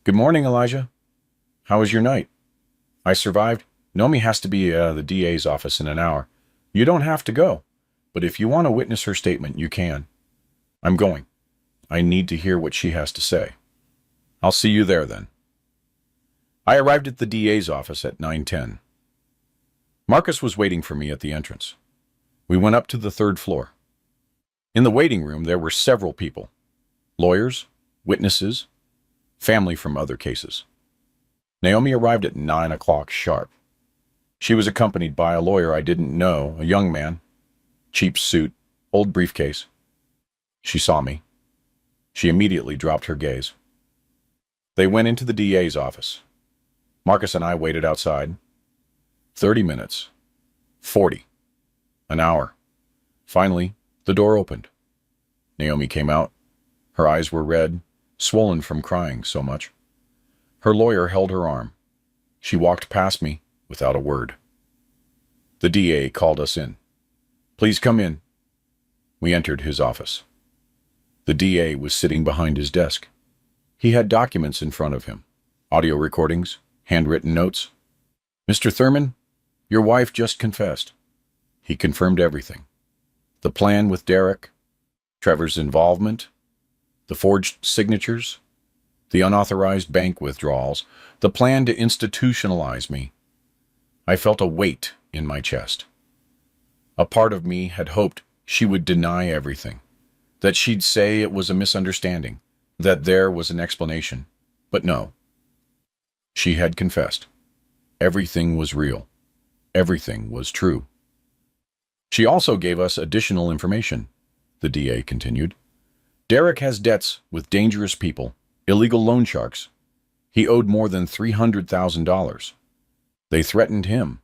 Good morning, Elijah. How was your night? I survived. Naomi has to be at the DA's office in an hour. You don't have to go, but if you want to witness her statement, you can. I'm going. I need to hear what she has to say. I'll see you there then. I arrived at the DA's office at 9:10. Marcus was waiting for me at the entrance. We went up to the 3rd floor. In the waiting room, there were several people. Lawyers, witnesses, family from other cases. Naomi arrived at 9 o'clock sharp. She was accompanied by a lawyer I didn't know, a young man, cheap suit, old briefcase. She saw me. She immediately dropped her gaze. They went into the DA's office. Marcus and I waited outside. 30 minutes. 40. An hour. Finally, the door opened. Naomi came out. Her eyes were red, swollen from crying so much. Her lawyer held her arm. She walked past me without a word. The DA called us in. Please come in. We entered his office. The DA was sitting behind his desk. He had documents in front of him, audio recordings, handwritten notes. Mr. Thurman, your wife just confessed. He confirmed everything. The plan with Derek, Trevor's involvement, the forged signatures, the unauthorized bank withdrawals, the plan to institutionalize me. I felt a weight in my chest. A part of me had hoped she would deny everything, that she'd say it was a misunderstanding, that there was an explanation. But no. She had confessed. Everything was real. Everything was true. She also gave us additional information, the DA continued. Derek has debts with dangerous people, illegal loan sharks. He owed more than $300,000. They threatened him.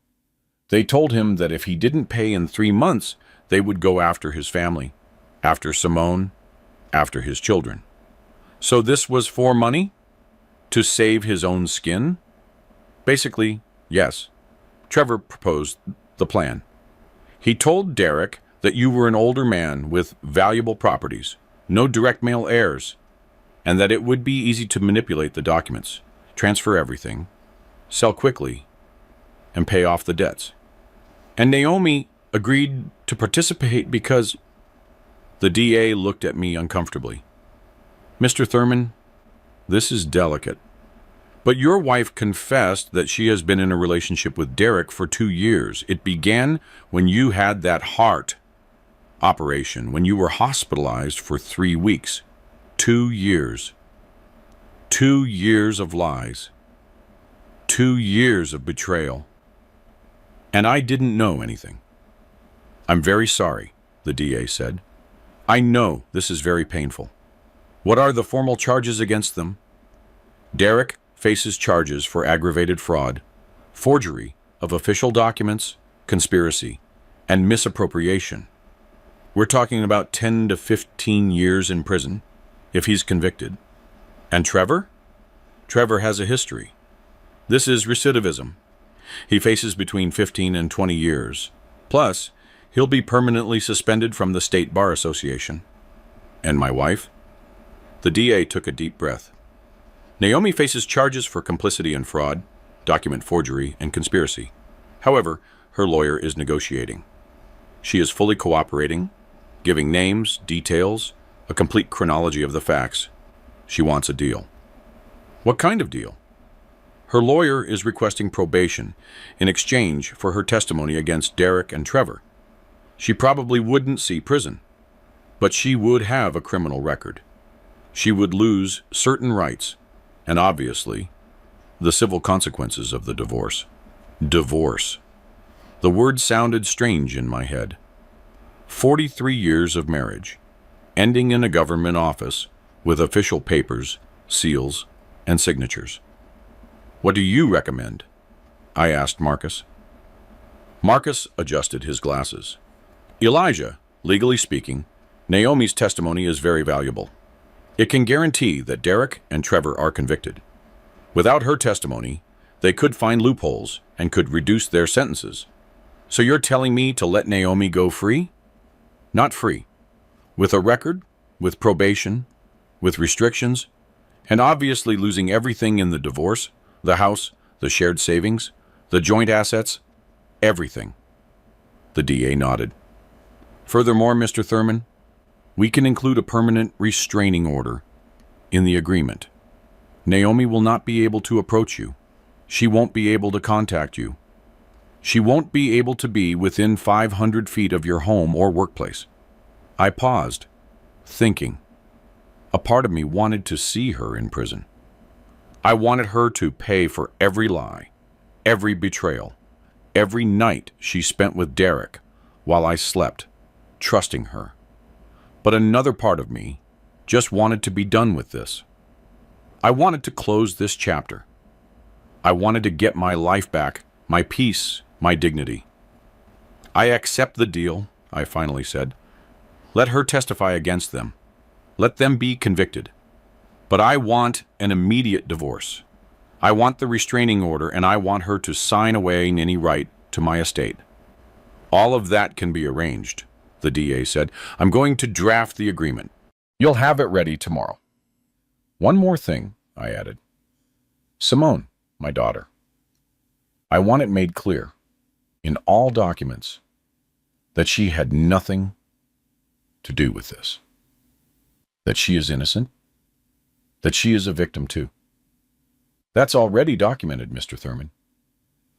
They told him that if he didn't pay in 3 months, they would go after his family, after Simone, after his children. So this was for money? To save his own skin? Basically, yes. Trevor proposed the plan. He told Derek that you were an older man with valuable properties, no direct male heirs, and that it would be easy to manipulate the documents, transfer everything, sell quickly, and pay off the debts. And Naomi agreed to participate because the DA looked at me uncomfortably. Mr. Thurman, this is delicate. But your wife confessed that she has been in a relationship with Derek for 2 years. It began when you had that heart operation, when you were hospitalized for 3 weeks. 2 years. 2 years of lies. 2 years of betrayal. And I didn't know anything. I'm very sorry, the DA said. I know this is very painful. What are the formal charges against them? Derek faces charges for aggravated fraud, forgery of official documents, conspiracy, and misappropriation. We're talking about 10 to 15 years in prison, if he's convicted. And Trevor? Trevor has a history. This is recidivism. He faces between 15 and 20 years. Plus, he'll be permanently suspended from the State Bar Association. And my wife? The DA took a deep breath. Naomi faces charges for complicity and fraud, document forgery, and conspiracy. However, her lawyer is negotiating. She is fully cooperating, giving names, details, a complete chronology of the facts. She wants a deal. What kind of deal? Her lawyer is requesting probation in exchange for her testimony against Derek and Trevor. She probably wouldn't see prison, but she would have a criminal record. She would lose certain rights, and obviously, the civil consequences of the divorce. Divorce. The word sounded strange in my head. 43 years of marriage, ending in a government office with official papers, seals, and signatures. What do you recommend? I asked Marcus. Marcus adjusted his glasses. Elijah, legally speaking, Naomi's testimony is very valuable. It can guarantee that Derek and Trevor are convicted. Without her testimony, they could find loopholes and could reduce their sentences. So you're telling me to let Naomi go free? Not free. With a record, with probation, with restrictions, and obviously losing everything in the divorce, the house, the shared savings, the joint assets, everything. The DA nodded. Furthermore, Mr. Thurman, we can include a permanent restraining order in the agreement. Naomi will not be able to approach you. She won't be able to contact you. She won't be able to be within 500 feet of your home or workplace. I paused, thinking. A part of me wanted to see her in prison. I wanted her to pay for every lie, every betrayal, every night she spent with Derek while I slept, trusting her. But another part of me just wanted to be done with this. I wanted to close this chapter. I wanted to get my life back, my peace, my dignity. I accept the deal, I finally said. Let her testify against them. Let them be convicted. But I want an immediate divorce. I want the restraining order, and I want her to sign away any right to my estate. All of that can be arranged, the DA said. I'm going to draft the agreement. You'll have it ready tomorrow. One more thing, I added. Simone, my daughter. I want it made clear, in all documents, that she had nothing to do with this. That she is innocent. That she is a victim too. That's already documented, Mr. Thurman.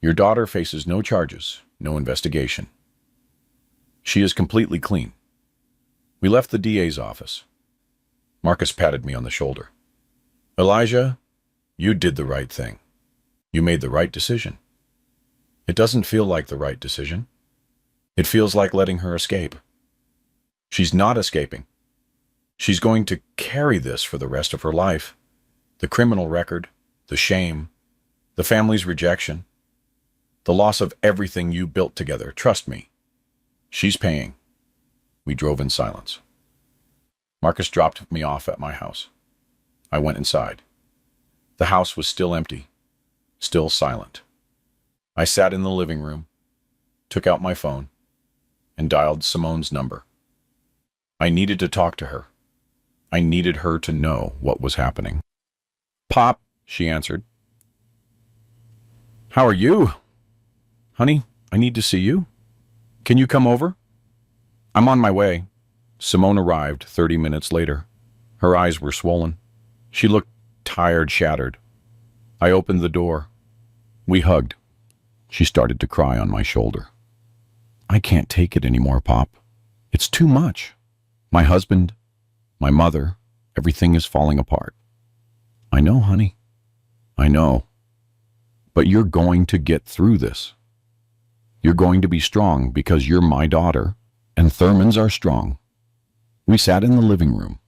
Your daughter faces no charges, no investigation. She is completely clean. We left the DA's office. Marcus patted me on the shoulder. Elijah, you did the right thing. You made the right decision. It doesn't feel like the right decision. It feels like letting her escape. She's not escaping. She's going to carry this for the rest of her life. The criminal record, the shame, the family's rejection, the loss of everything you built together. Trust me. She's paying. We drove in silence. Marcus dropped me off at my house. I went inside. The house was still empty, still silent. I sat in the living room, took out my phone, and dialed Simone's number. I needed to talk to her. I needed her to know what was happening. "Pop," she answered. "How are you?" "Honey, I need to see you. Can you come over?" "I'm on my way." Simone arrived 30 minutes later. Her eyes were swollen. She looked tired, shattered. I opened the door. We hugged. She started to cry on my shoulder. "I can't take it anymore, Pop. It's too much. My husband, my mother, everything is falling apart." "I know, honey. I know. But you're going to get through this. You're going to be strong because you're my daughter, and Thurmans are strong." We sat in the living room.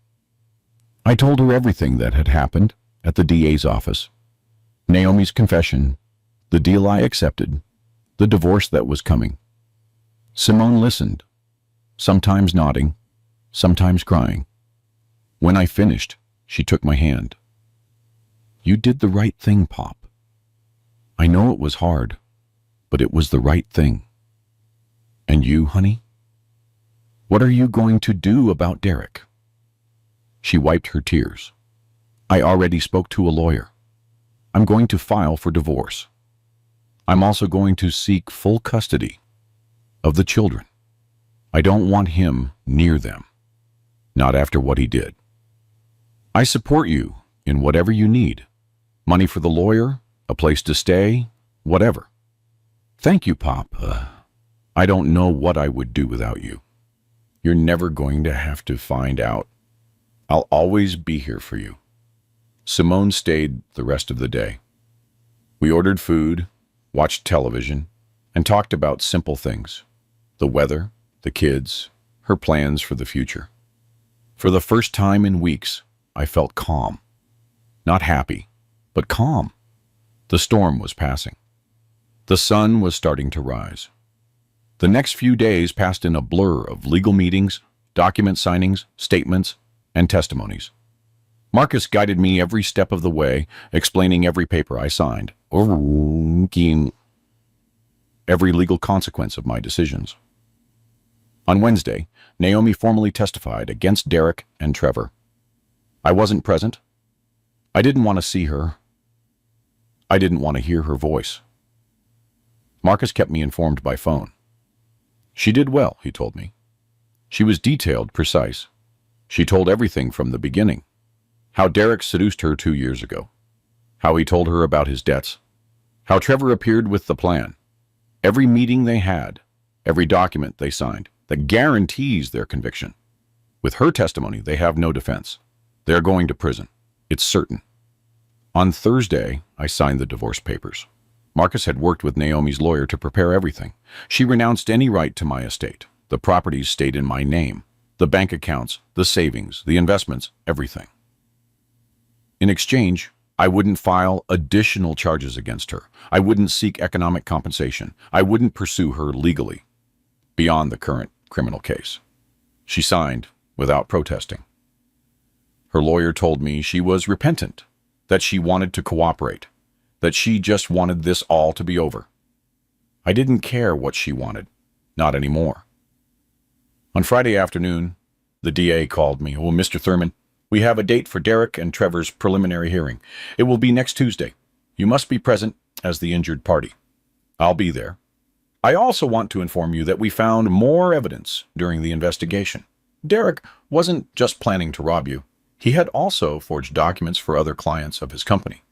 I told her everything that had happened at the DA's office. Naomi's confession, the deal I accepted, the divorce that was coming. Simone listened, sometimes nodding, sometimes crying. When I finished, she took my hand. "You did the right thing, Pop. I know it was hard, but it was the right thing. And you, honey? What are you going to do about Derek?" She wiped her tears. "I already spoke to a lawyer. I'm going to file for divorce. I'm also going to seek full custody of the children. I don't want him near them, not after what he did. I support you in whatever you need. Money for the lawyer, a place to stay, whatever. Thank you, Pop. I don't know what I would do without you. You're never going to have to find out. I'll always be here for you." Simone stayed the rest of the day. We ordered food, watched television, and talked about simple things: the weather, the kids, her plans for the future. For the first time in weeks, I felt calm. Not happy, but calm. The storm was passing. The sun was starting to rise. The next few days passed in a blur of legal meetings, document signings, statements, and testimonies. Marcus guided me every step of the way, explaining every paper I signed, overlooking every legal consequence of my decisions. On Wednesday, Naomi formally testified against Derek and Trevor. I wasn't present. I didn't want to see her. I didn't want to hear her voice. Marcus kept me informed by phone. She did well, he told me. She was detailed, precise. She told everything from the beginning. How Derek seduced her 2 years ago. How he told her about his debts. How Trevor appeared with the plan. Every meeting they had. Every document they signed. That guarantees their conviction. With her testimony, they have no defense. They're going to prison. It's certain. On Thursday, I signed the divorce papers. Marcus had worked with Naomi's lawyer to prepare everything. She renounced any right to my estate. The properties stayed in my name. The bank accounts, the savings, the investments, everything. In exchange, I wouldn't file additional charges against her. I wouldn't seek economic compensation. I wouldn't pursue her legally, beyond the current criminal case. She signed without protesting. Her lawyer told me she was repentant, that she wanted to cooperate, that she just wanted this all to be over. I didn't care what she wanted, not anymore. On Friday afternoon, the DA called me. "Oh, Mr. Thurman, we have a date for Derek and Trevor's preliminary hearing. It will be next Tuesday. You must be present as the injured party." "I'll be there. I also want to inform you that we found more evidence during the investigation. Derek wasn't just planning to rob you. He had also forged documents for other clients of his company.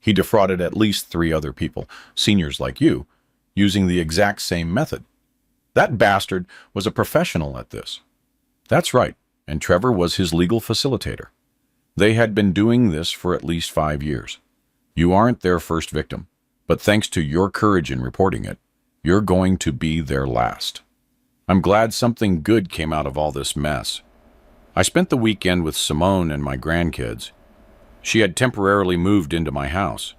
He defrauded at least 3 other people, seniors like you, using the exact same method. That bastard was a professional at this." "That's right, and Trevor was his legal facilitator. They had been doing this for at least 5 years. You aren't their first victim, but thanks to your courage in reporting it, you're going to be their last. I'm glad something good came out of all this mess." I spent the weekend with Simone and my grandkids. She had temporarily moved into my house.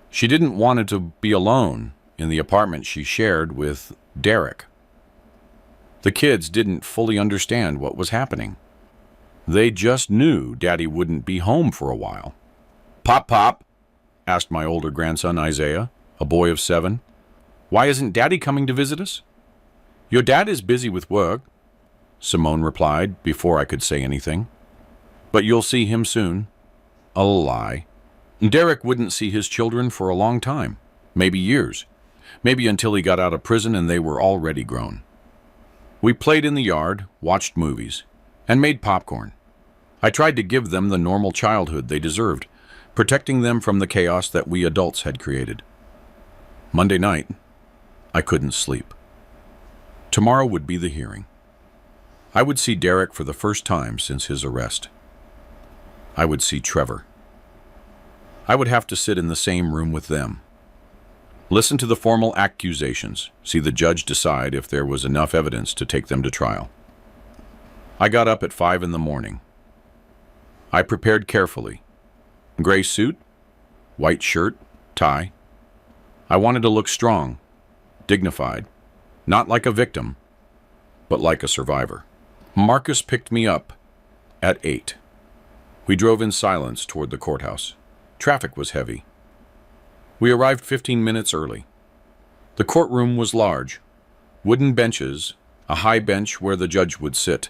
She didn't want to be alone in the apartment she shared with Derek. The kids didn't fully understand what was happening. They just knew Daddy wouldn't be home for a while. "Pop, Pop," asked my older grandson Isaiah, a boy of 7. "Why isn't Daddy coming to visit us?" "Your dad is busy with work," Simone replied before I could say anything. "But you'll see him soon." A lie. Derek wouldn't see his children for a long time, maybe years, maybe until he got out of prison and they were already grown. We played in the yard, watched movies, and made popcorn. I tried to give them the normal childhood they deserved, protecting them from the chaos that we adults had created. Monday night, I couldn't sleep. Tomorrow would be the hearing. I would see Derek for the first time since his arrest. I would see Trevor. I would have to sit in the same room with them. Listen to the formal accusations, see the judge decide if there was enough evidence to take them to trial. I got up at 5 in the morning. I prepared carefully. Gray suit, white shirt, tie. I wanted to look strong, dignified, not like a victim, but like a survivor. Marcus picked me up at 8. We drove in silence toward the courthouse. Traffic was heavy. We arrived 15 minutes early. The courtroom was large. Wooden benches, a high bench where the judge would sit.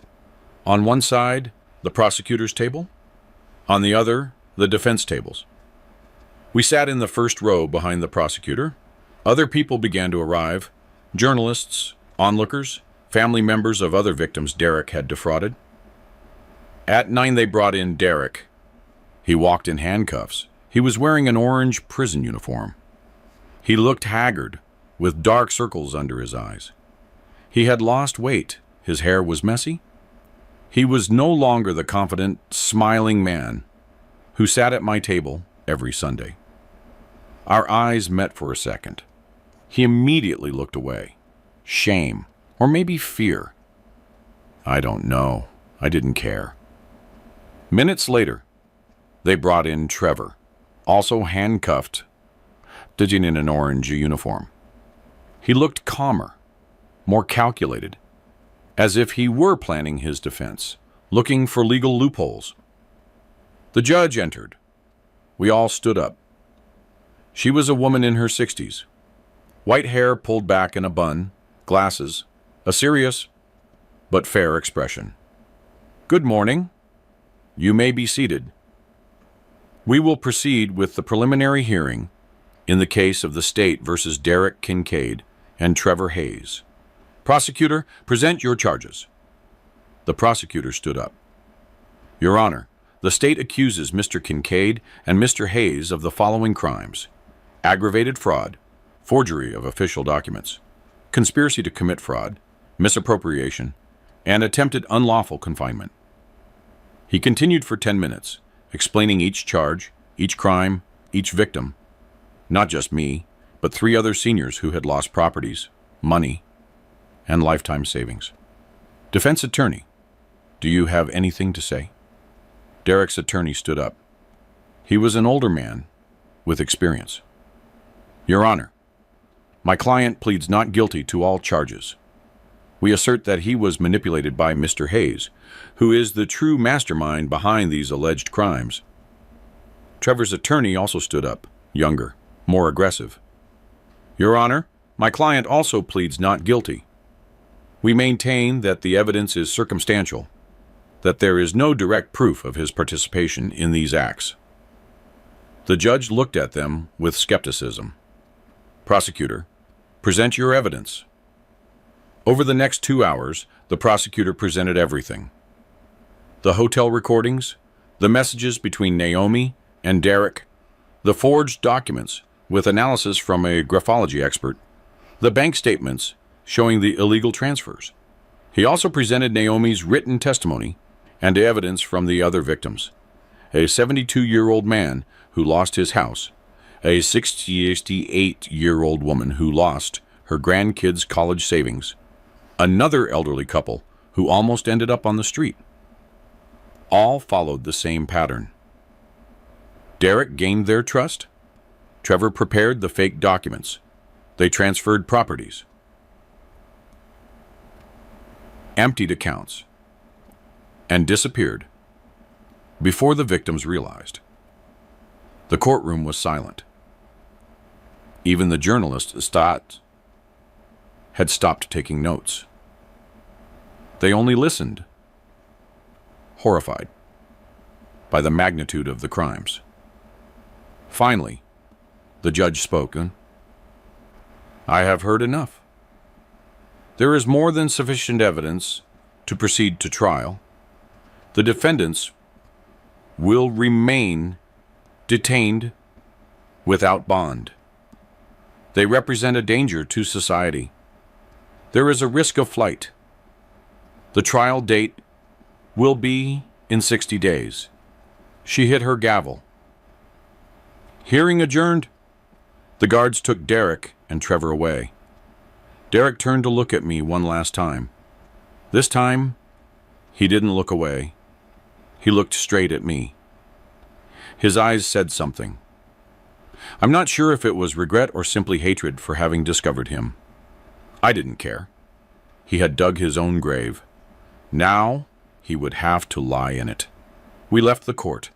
On one side, the prosecutor's table. On the other, the defense tables. We sat in the first row behind the prosecutor. Other people began to arrive. Journalists, onlookers, family members of other victims Derek had defrauded. At 9 they brought in Derek. He walked in handcuffs. He was wearing an orange prison uniform. He looked haggard, with dark circles under his eyes. He had lost weight. His hair was messy. He was no longer the confident, smiling man who sat at my table every Sunday. Our eyes met for a second. He immediately looked away. Shame, or maybe fear. I don't know. I didn't care. Minutes later, they brought in Trevor, also handcuffed, sitting in an orange uniform. He looked calmer, more calculated, as if he were planning his defense, looking for legal loopholes. The judge entered. We all stood up. She was a woman in her 60s. White hair pulled back in a bun, glasses, a serious but fair expression. "Good morning. You may be seated. We will proceed with the preliminary hearing in the case of the state versus Derek Kincaid and Trevor Hayes. Prosecutor, present your charges." The prosecutor stood up. "Your Honor, the state accuses Mr. Kincaid and Mr. Hayes of the following crimes: aggravated fraud, forgery of official documents, conspiracy to commit fraud, misappropriation, and attempted unlawful confinement." He continued for 10 minutes, explaining each charge, each crime, each victim. Not just me, but 3 other seniors who had lost properties, money, and lifetime savings. "Defense attorney, do you have anything to say?" Derek's attorney stood up. He was an older man with experience. "Your Honor, my client pleads not guilty to all charges. We assert that he was manipulated by Mr. Hayes, who is the true mastermind behind these alleged crimes." Trevor's attorney also stood up, younger, more aggressive. "Your Honor, my client also pleads not guilty. We maintain that the evidence is circumstantial, that there is no direct proof of his participation in these acts." The judge looked at them with skepticism. "Prosecutor, present your evidence." Over the next 2 hours, the prosecutor presented everything. The hotel recordings, the messages between Naomi and Derek, the forged documents with analysis from a graphology expert, the bank statements showing the illegal transfers. He also presented Naomi's written testimony and evidence from the other victims: a 72-year-old man who lost his house, a 68-year-old woman who lost her grandkids' college savings, another elderly couple who almost ended up on the street. All followed the same pattern. Derek gained their trust. Trevor prepared the fake documents. They transferred properties, emptied accounts, and disappeared before the victims realized. The courtroom was silent. Even the journalist had stopped taking notes. They only listened, horrified by the magnitude of the crimes. Finally, the judge spoke. I have heard enough. There is more than sufficient evidence to proceed to trial. The defendants will remain detained without bond. They represent a danger to society. There is a risk of flight. The trial date will be in 60 days. She hit her gavel. Hearing adjourned. The guards took Derek and Trevor away. Derek turned to look at me one last time. This time, he didn't look away. He looked straight at me. His eyes said something. I'm not sure if it was regret or simply hatred for having discovered him. I didn't care. He had dug his own grave. Now, he would have to lie in it. We left the court.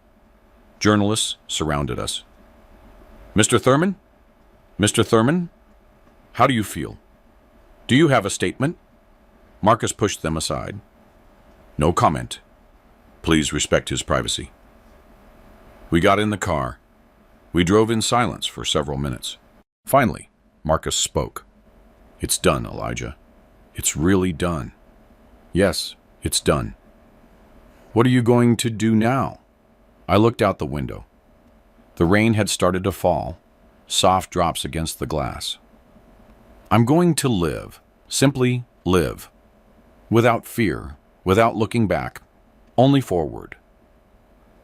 Journalists surrounded us. Mr. Thurman? Mr. Thurman? How do you feel? Do you have a statement? Marcus pushed them aside. No comment. Please respect his privacy. We got in the car. We drove in silence for several minutes. Finally, Marcus spoke. It's done, Elijah. It's really done. Yes, it's done. What are you going to do now? I looked out the window. The rain had started to fall, soft drops against the glass. I'm going to live, simply live, without fear, without looking back, only forward.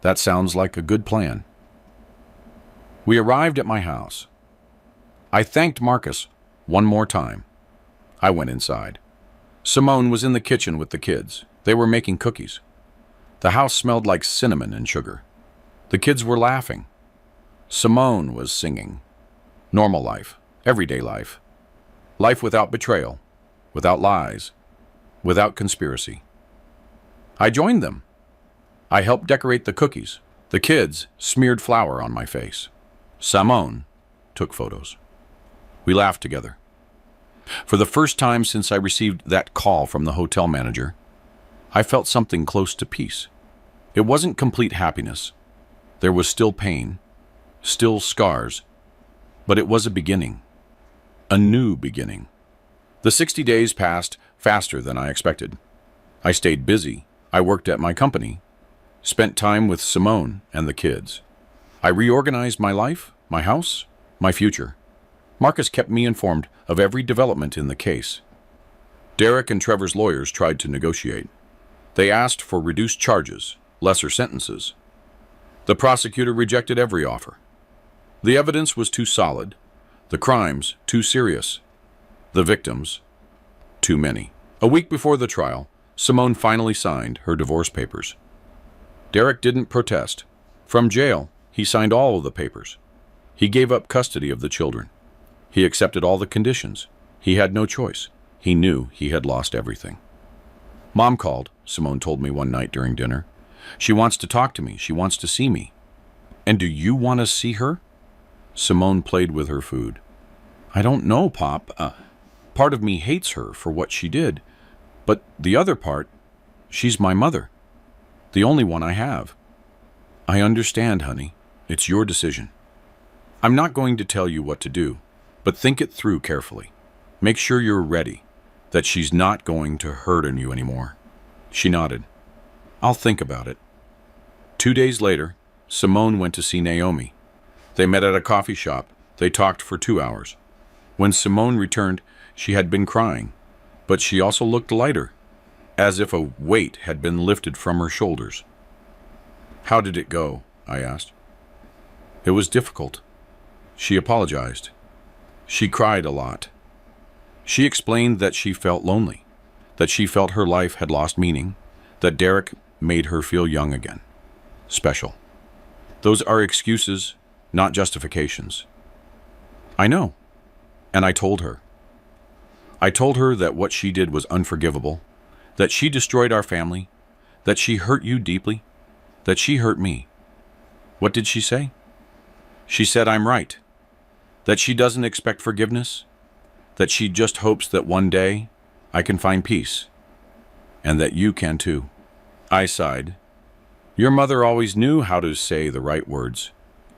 That sounds like a good plan. We arrived at my house. I thanked Marcus one more time. I went inside. Simone was in the kitchen with the kids. They were making cookies. The house smelled like cinnamon and sugar. The kids were laughing. Simone was singing. Normal life, everyday life. Life without betrayal, without lies, without conspiracy. I joined them. I helped decorate the cookies. The kids smeared flour on my face. Simone took photos. We laughed together. For the first time since I received that call from the hotel manager, I felt something close to peace. It wasn't complete happiness. There was still pain, still scars, but it was a beginning. A new beginning. The 60 days passed faster than I expected. I stayed busy. I worked at my company, spent time with Simone and the kids. I reorganized my life, my house, my future. Marcus kept me informed of every development in the case. Derek and Trevor's lawyers tried to negotiate. They asked for reduced charges, lesser sentences. The prosecutor rejected every offer. The evidence was too solid, the crimes too serious, the victims too many. A week before the trial, Simone finally signed her divorce papers. Derek didn't protest. From jail, he signed all of the papers. He gave up custody of the children. He accepted all the conditions. He had no choice. He knew he had lost everything. Mom called, Simone told me one night during dinner. She wants to talk to me. She wants to see me. And do you want to see her? Simone played with her food. I don't know, Pop. Part of me hates her for what she did. But the other part, she's my mother. The only one I have. I understand, honey. It's your decision. I'm not going to tell you what to do, but think it through carefully. Make sure you're ready, that she's not going to hurt on you anymore. She nodded. I'll think about it. 2 days later, Simone went to see Naomi. They met at a coffee shop. They talked for 2 hours. When Simone returned, she had been crying, but she also looked lighter, as if a weight had been lifted from her shoulders. How did it go? I asked. It was difficult. She apologized. She cried a lot. She explained that she felt lonely, that she felt her life had lost meaning, that Derek made her feel young again. Special. Those are excuses, not justifications. I know. And I told her. I told her that what she did was unforgivable, that she destroyed our family, that she hurt you deeply, that she hurt me. What did she say? She said I'm right, that she doesn't expect forgiveness, that she just hopes that one day I can find peace, and that you can too. I sighed. Your mother always knew how to say the right words,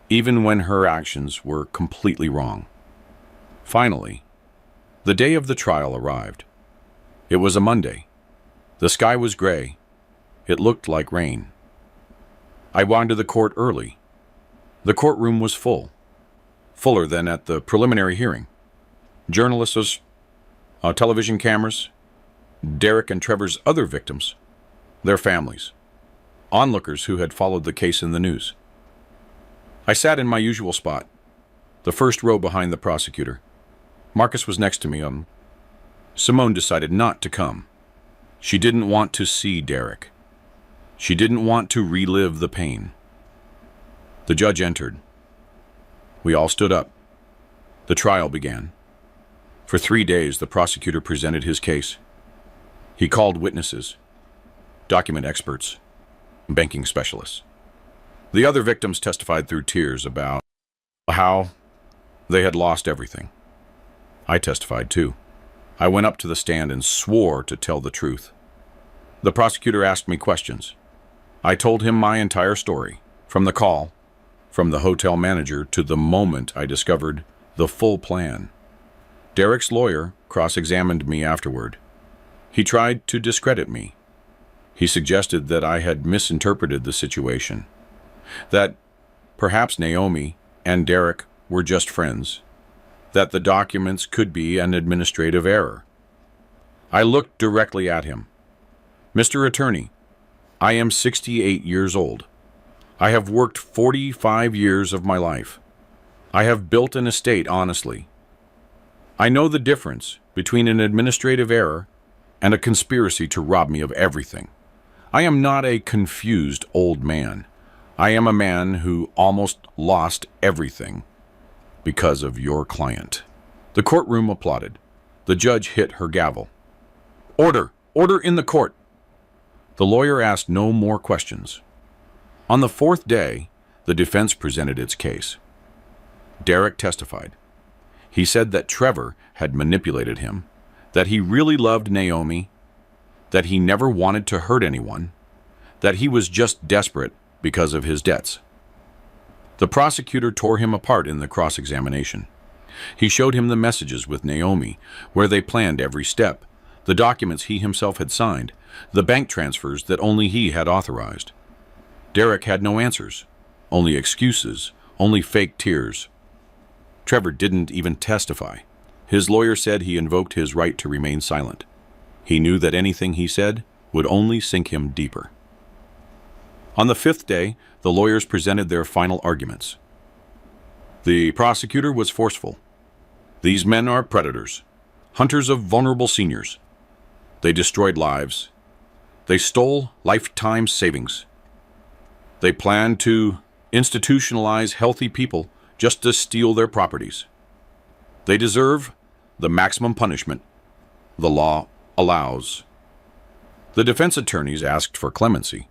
even when her actions were completely wrong. Finally, the day of the trial arrived. It was a Monday. The sky was gray. It looked like rain. I went to the court early. The courtroom was full, fuller than at the preliminary hearing. Journalists, television cameras, Derek and Trevor's other victims, their families, onlookers who had followed the case in the news. I sat in my usual spot, the first row behind the prosecutor. Marcus was next to me. Simone decided not to come. She didn't want to see Derek. She didn't want to relive the pain. The judge entered. We all stood up. The trial began. For 3 days, the prosecutor presented his case. He called witnesses, document experts, banking specialists. The other victims testified through tears about how they had lost everything. I testified too. I went up to the stand and swore to tell the truth. The prosecutor asked me questions. I told him my entire story, from the call, from the hotel manager to the moment I discovered the full plan. Derek's lawyer cross-examined me afterward. He tried to discredit me. He suggested that I had misinterpreted the situation, that perhaps Naomi and Derek were just friends, that the documents could be an administrative error. I looked directly at him. Mr. Attorney, I am 68 years old. I have worked 45 years of my life. I have built an estate honestly. I know the difference between an administrative error and a conspiracy to rob me of everything. I am not a confused old man. I am a man who almost lost everything because of your client. The courtroom applauded. The judge hit her gavel. Order! Order in the court! The lawyer asked no more questions. On the 4th day, the defense presented its case. Derek testified. He said that Trevor had manipulated him, that he really loved Naomi, that he never wanted to hurt anyone, that he was just desperate because of his debts. The prosecutor tore him apart in the cross-examination. He showed him the messages with Naomi, where they planned every step, the documents he himself had signed, the bank transfers that only he had authorized. Derek had no answers, only excuses, only fake tears. Trevor didn't even testify. His lawyer said he invoked his right to remain silent. He knew that anything he said would only sink him deeper. On the 5th day, the lawyers presented their final arguments. The prosecutor was forceful. These men are predators, hunters of vulnerable seniors. They destroyed lives. They stole lifetime savings. They planned to institutionalize healthy people just to steal their properties. They deserve the maximum punishment the law allows. The defense attorneys asked for clemency.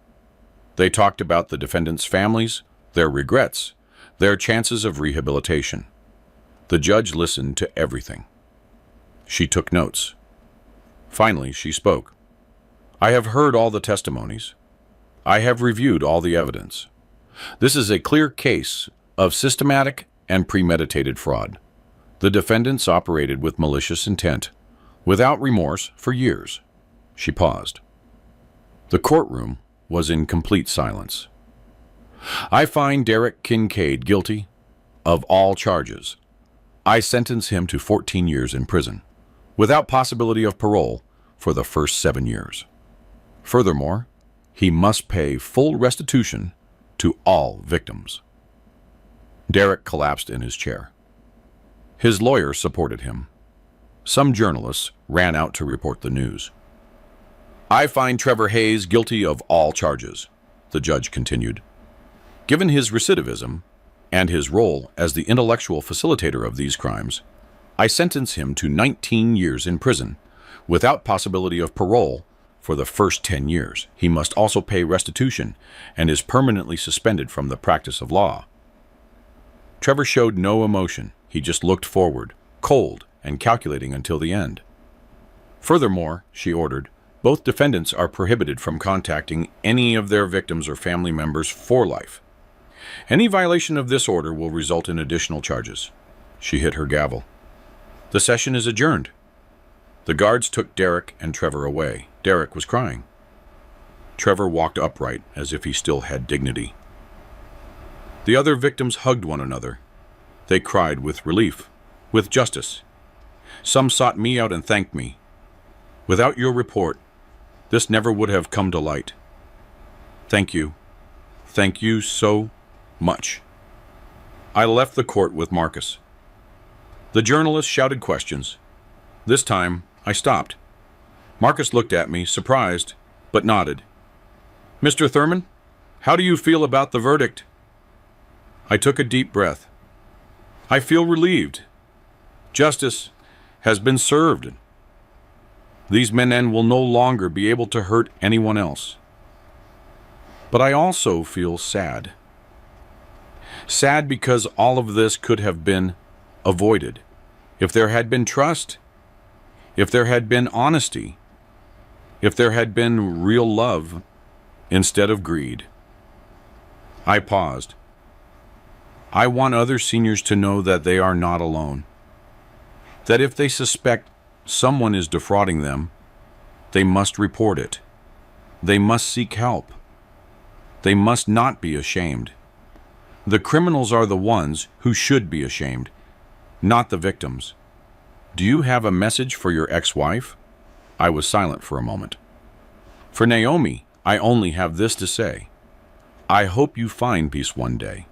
They talked about the defendants' families, their regrets, their chances of rehabilitation. The judge listened to everything. She took notes. Finally, she spoke. I have heard all the testimonies. I have reviewed all the evidence. This is a clear case of systematic and premeditated fraud. The defendants operated with malicious intent, without remorse, for years. She paused. The courtroom was in complete silence. I find Derek Kincaid guilty of all charges. I sentence him to 14 years in prison, without possibility of parole for the first 7 years. Furthermore, he must pay full restitution to all victims. Derek collapsed in his chair. His lawyer supported him. Some journalists ran out to report the news. I find Trevor Hayes guilty of all charges, the judge continued. Given his recidivism and his role as the intellectual facilitator of these crimes, I sentence him to 19 years in prison, without possibility of parole, For the first 10 years, he must also pay restitution and is permanently suspended from the practice of law. Trevor showed no emotion. He just looked forward, cold and calculating until the end. Furthermore, she ordered, both defendants are prohibited from contacting any of their victims or family members for life. Any violation of this order will result in additional charges. She hit her gavel. The session is adjourned. The guards took Derek and Trevor away. Derek was crying. Trevor walked upright as if he still had dignity. The other victims hugged one another. They cried with relief, with justice. Some sought me out and thanked me. Without your report, this never would have come to light. Thank you. Thank you so much. I left the court with Marcus. The journalist shouted questions. This time, I stopped. Marcus looked at me, surprised, but nodded. Mr. Thurman, how do you feel about the verdict? I took a deep breath. I feel relieved. Justice has been served. These men will no longer be able to hurt anyone else. But I also feel sad. Sad because all of this could have been avoided. If there had been trust, if there had been honesty, if there had been real love instead of greed. I paused. I want other seniors to know that they are not alone. That if they suspect someone is defrauding them, they must report it. They must seek help. They must not be ashamed. The criminals are the ones who should be ashamed, not the victims. Do you have a message for your ex-wife? I was silent for a moment. For Naomi, I only have this to say. I hope you find peace one day.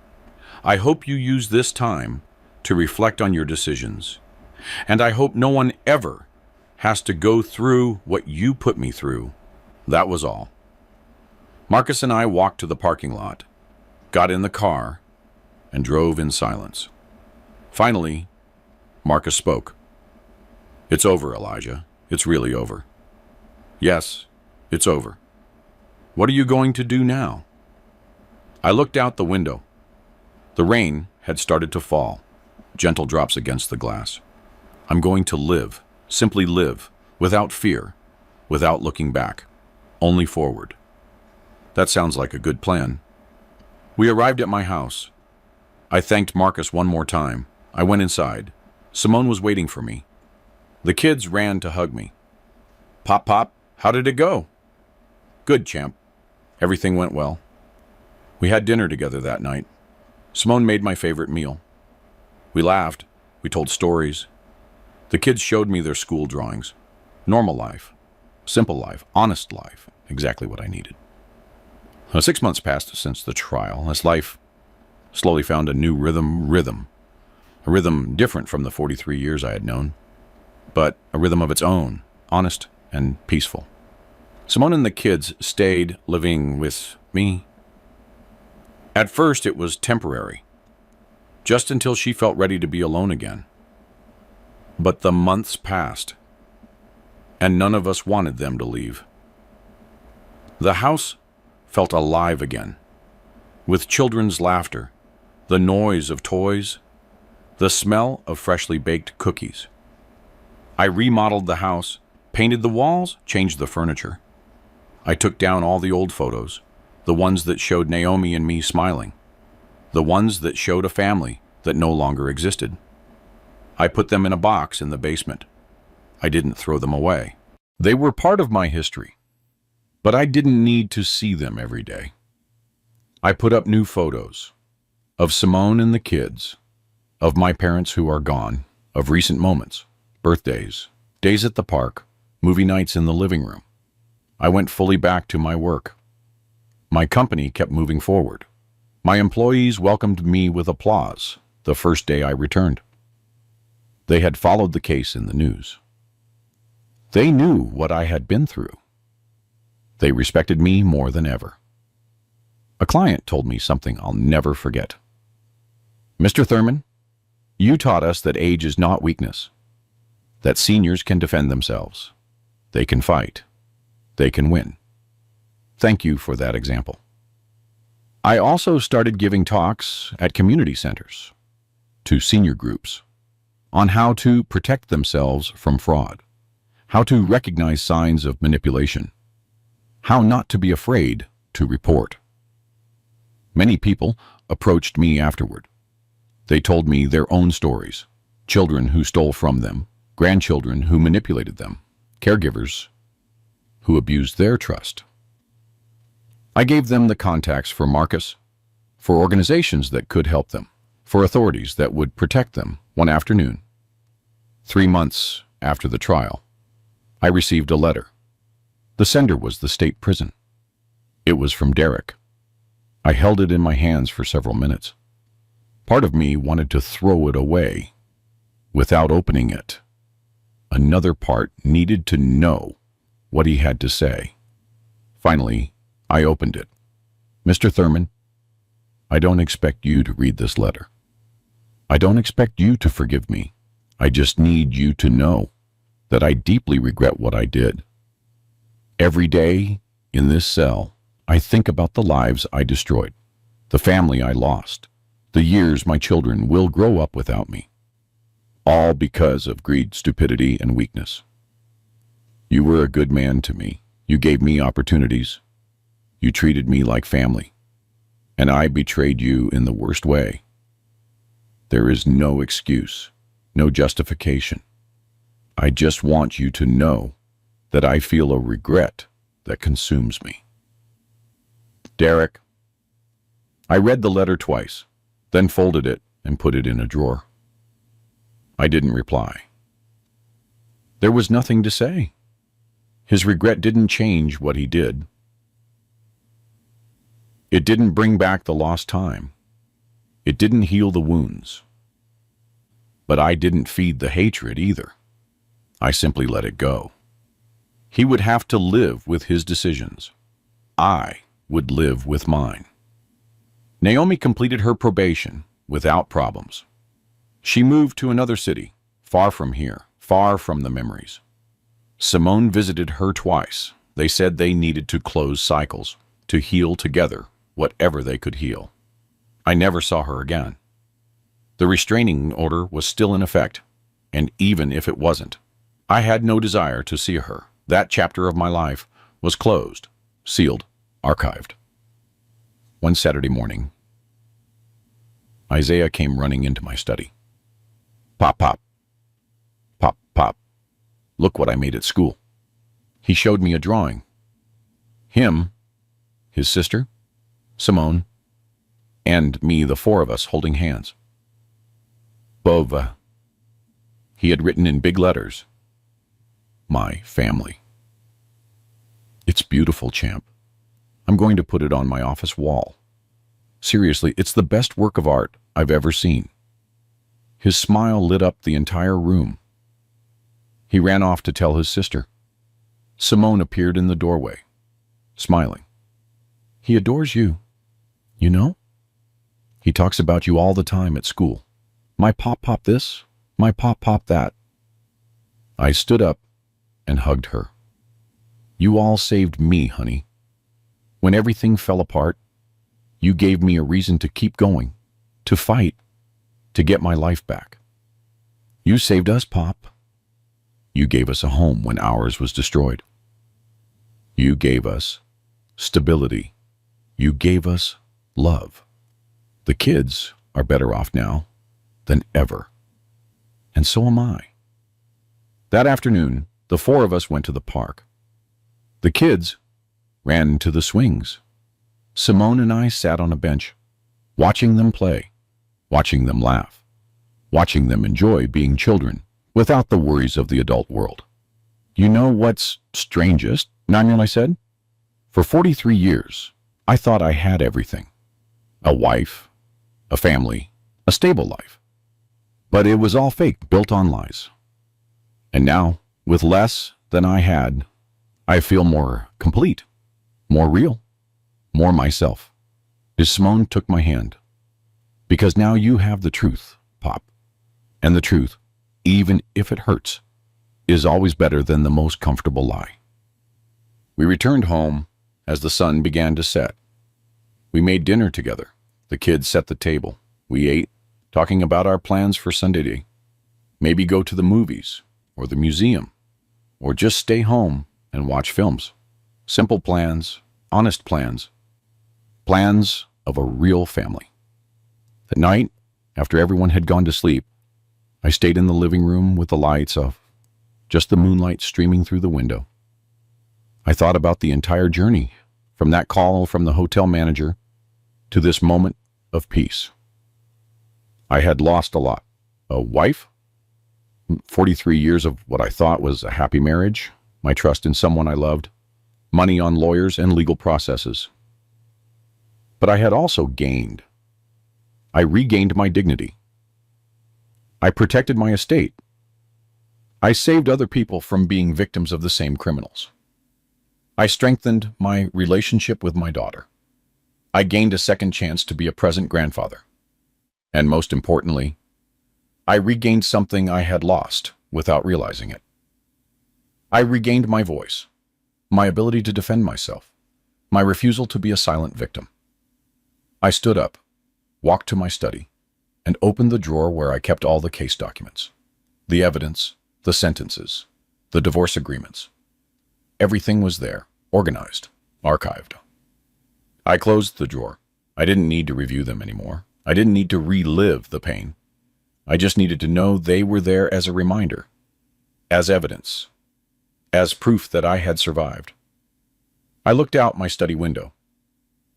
I hope you use this time to reflect on your decisions. And I hope no one ever has to go through what you put me through. That was all. Marcus and I walked to the parking lot, got in the car, and drove in silence. Finally, Marcus spoke. It's over, Elijah. It's really over. Yes, it's over. What are you going to do now? I looked out the window. The rain had started to fall, gentle drops against the glass. I'm going to live, simply live, without fear, without looking back, only forward. That sounds like a good plan. We arrived at my house. I thanked Marcus one more time. I went inside. Simone was waiting for me. The kids ran to hug me. Pop, how did it go? Good, champ. Everything went well. We had dinner together that night. Simone made my favorite meal. We laughed. We told stories. The kids showed me their school drawings. Normal life. Simple life. Honest life. Exactly what I needed. 6 months passed since the trial, as life slowly found a new rhythm. A rhythm different from the 43 years I had known, but a rhythm of its own, honest and peaceful. Simone and the kids stayed living with me. At first it was temporary, just until she felt ready to be alone again. But the months passed, and none of us wanted them to leave. The house felt alive again, with children's laughter, the noise of toys, the smell of freshly baked cookies. I remodeled the house, painted the walls, changed the furniture. I took down all the old photos, the ones that showed Naomi and me smiling, the ones that showed a family that no longer existed. I put them in a box in the basement. I didn't throw them away. They were part of my history, but I didn't need to see them every day. I put up new photos of Simone and the kids, of my parents who are gone, of recent moments, birthdays, days at the park, movie nights in the living room. I went fully back to my work. My company kept moving forward. My employees welcomed me with applause the first day I returned. They had followed the case in the news. They knew what I had been through. They respected me more than ever. A client told me something I'll never forget. Mr. Thurman, you taught us that age is not weakness, that seniors can defend themselves. They can fight. they can win. Thank you for that example. I also started giving talks at community centers, to senior groups, on how to protect themselves from fraud, how to recognize signs of manipulation, how not to be afraid to report. Many people approached me afterward. They told me their own stories, children who stole from them, grandchildren who manipulated them, caregivers who abused their trust. I gave them the contacts for Marcus, for organizations that could help them, for authorities that would protect them. One afternoon, 3 months after the trial, I received a letter. The sender was the state prison. It was from Derek. I held it in my hands for several minutes. Part of me wanted to throw it away without opening it. Another part needed to know what he had to say. Finally, I opened it. Mr. Thurman, I don't expect you to read this letter. I don't expect you to forgive me. I just need you to know that I deeply regret what I did. Every day in this cell, I think about the lives I destroyed, the family I lost, the years my children will grow up without me, all because of greed, stupidity, and weakness. You were a good man to me. You gave me opportunities. You treated me like family, and I betrayed you in the worst way. There is no excuse, no justification. I just want you to know that I feel a regret that consumes me. Derek. I read the letter twice, then folded it and put it in a drawer. I didn't reply. There was nothing to say. His regret didn't change what he did. It didn't bring back the lost time. It didn't heal the wounds. But I didn't feed the hatred either. I simply let it go. He would have to live with his decisions. I would live with mine. Naomi completed her probation without problems. She moved to another city, far from here, far from the memories. Simone visited her twice. They said they needed to close cycles, to heal together whatever they could heal. I never saw her again. The restraining order was still in effect, and even if it wasn't, I had no desire to see her. That chapter of my life was closed, sealed, archived. One Saturday morning, Isaiah came running into my study. Pop, pop. Pop, pop. Look what I made at school. He showed me a drawing. Him, his sister, Simone, and me, the four of us holding hands. Bova. He had written in big letters, my family. It's beautiful, champ. I'm going to put it on my office wall. Seriously, it's the best work of art I've ever seen. His smile lit up the entire room. He ran off to tell his sister. Simone appeared in the doorway, smiling. He adores you, you know? He talks about you all the time at school. My pop this, my pop that. I stood up and hugged her. You all saved me, honey. When everything fell apart, you gave me a reason to keep going, to fight, to get my life back. You saved us, Pop. You gave us a home when ours was destroyed. You gave us stability. You gave us love. The kids are better off now than ever. And so am I. That afternoon, the four of us went to the park. The kids ran to the swings. Simone and I sat on a bench, watching them play, watching them laugh, watching them enjoy being children without the worries of the adult world. You know what's strangest, Naniel, I said? For 43 years, I thought I had everything. A wife, a family, a stable life. But it was all fake, built on lies. And now, with less than I had, I feel more complete, more real, more myself. Simone took my hand. Because now you have the truth, Pop. And the truth, even if it hurts, is always better than the most comfortable lie. We returned home as the sun began to set. We made dinner together. The kids set the table. We ate, talking about our plans for Sunday. Maybe go to the movies or the museum, or just stay home and watch films. Simple plans, honest plans, plans of a real family. At night, after everyone had gone to sleep, I stayed in the living room with the lights off, just the moonlight streaming through the window. I thought about the entire journey, from that call from the hotel manager to this moment of peace. I had lost a lot. A wife, 43 years of what I thought was a happy marriage, my trust in someone I loved, money on lawyers and legal processes. But I had also gained. I regained my dignity. I protected my estate. I saved other people from being victims of the same criminals. I strengthened my relationship with my daughter. I gained a second chance to be a present grandfather. And most importantly, I regained something I had lost without realizing it. I regained my voice, my ability to defend myself, my refusal to be a silent victim. I stood up, walked to my study, and opened the drawer where I kept all the case documents, the evidence, the sentences, the divorce agreements. Everything was there, organized, archived. I closed the drawer. I didn't need to review them anymore. I didn't need to relive the pain. I just needed to know they were there as a reminder, as evidence, as proof that I had survived. I looked out my study window.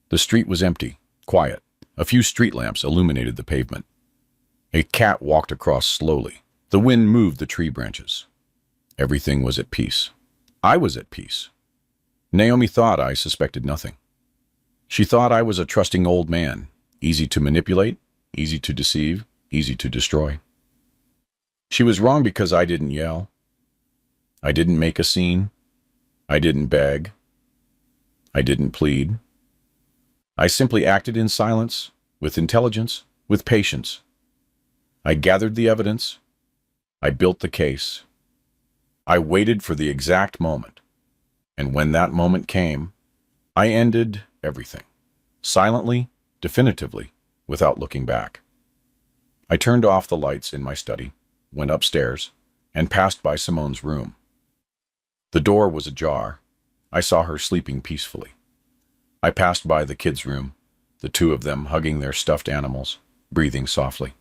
The street was empty, quiet. A few street lamps illuminated the pavement. A cat walked across slowly. The wind moved the tree branches. Everything was at peace. I was at peace. Naomi thought I suspected nothing. She thought I was a trusting old man, easy to manipulate, easy to deceive, easy to destroy. She was wrong because I didn't yell. I didn't make a scene. I didn't beg. I didn't plead. I simply acted in silence, with intelligence, with patience. I gathered the evidence. I built the case. I waited for the exact moment. And when that moment came, I ended everything, silently, definitively, without looking back. I turned off the lights in my study, went upstairs, and passed by Simone's room. The door was ajar. I saw her sleeping peacefully. I passed by the kids' room, the two of them hugging their stuffed animals, breathing softly.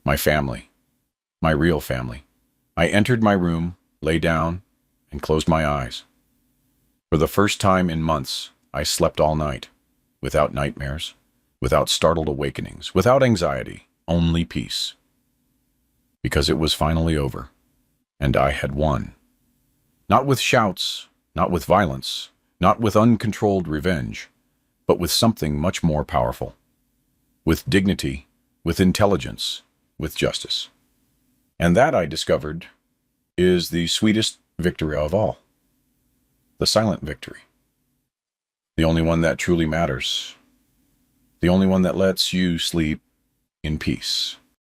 My family, my real family. I entered my room, lay down, and closed my eyes. For the first time in months, I slept all night, without nightmares, without startled awakenings, without anxiety, only peace. Because it was finally over, and I had won. Not with shouts, not with violence, not with uncontrolled revenge, but with something much more powerful. With dignity, with intelligence, with justice. And that, I discovered, is the sweetest victory of all. The silent victory. The only one that truly matters. The only one that lets you sleep in peace.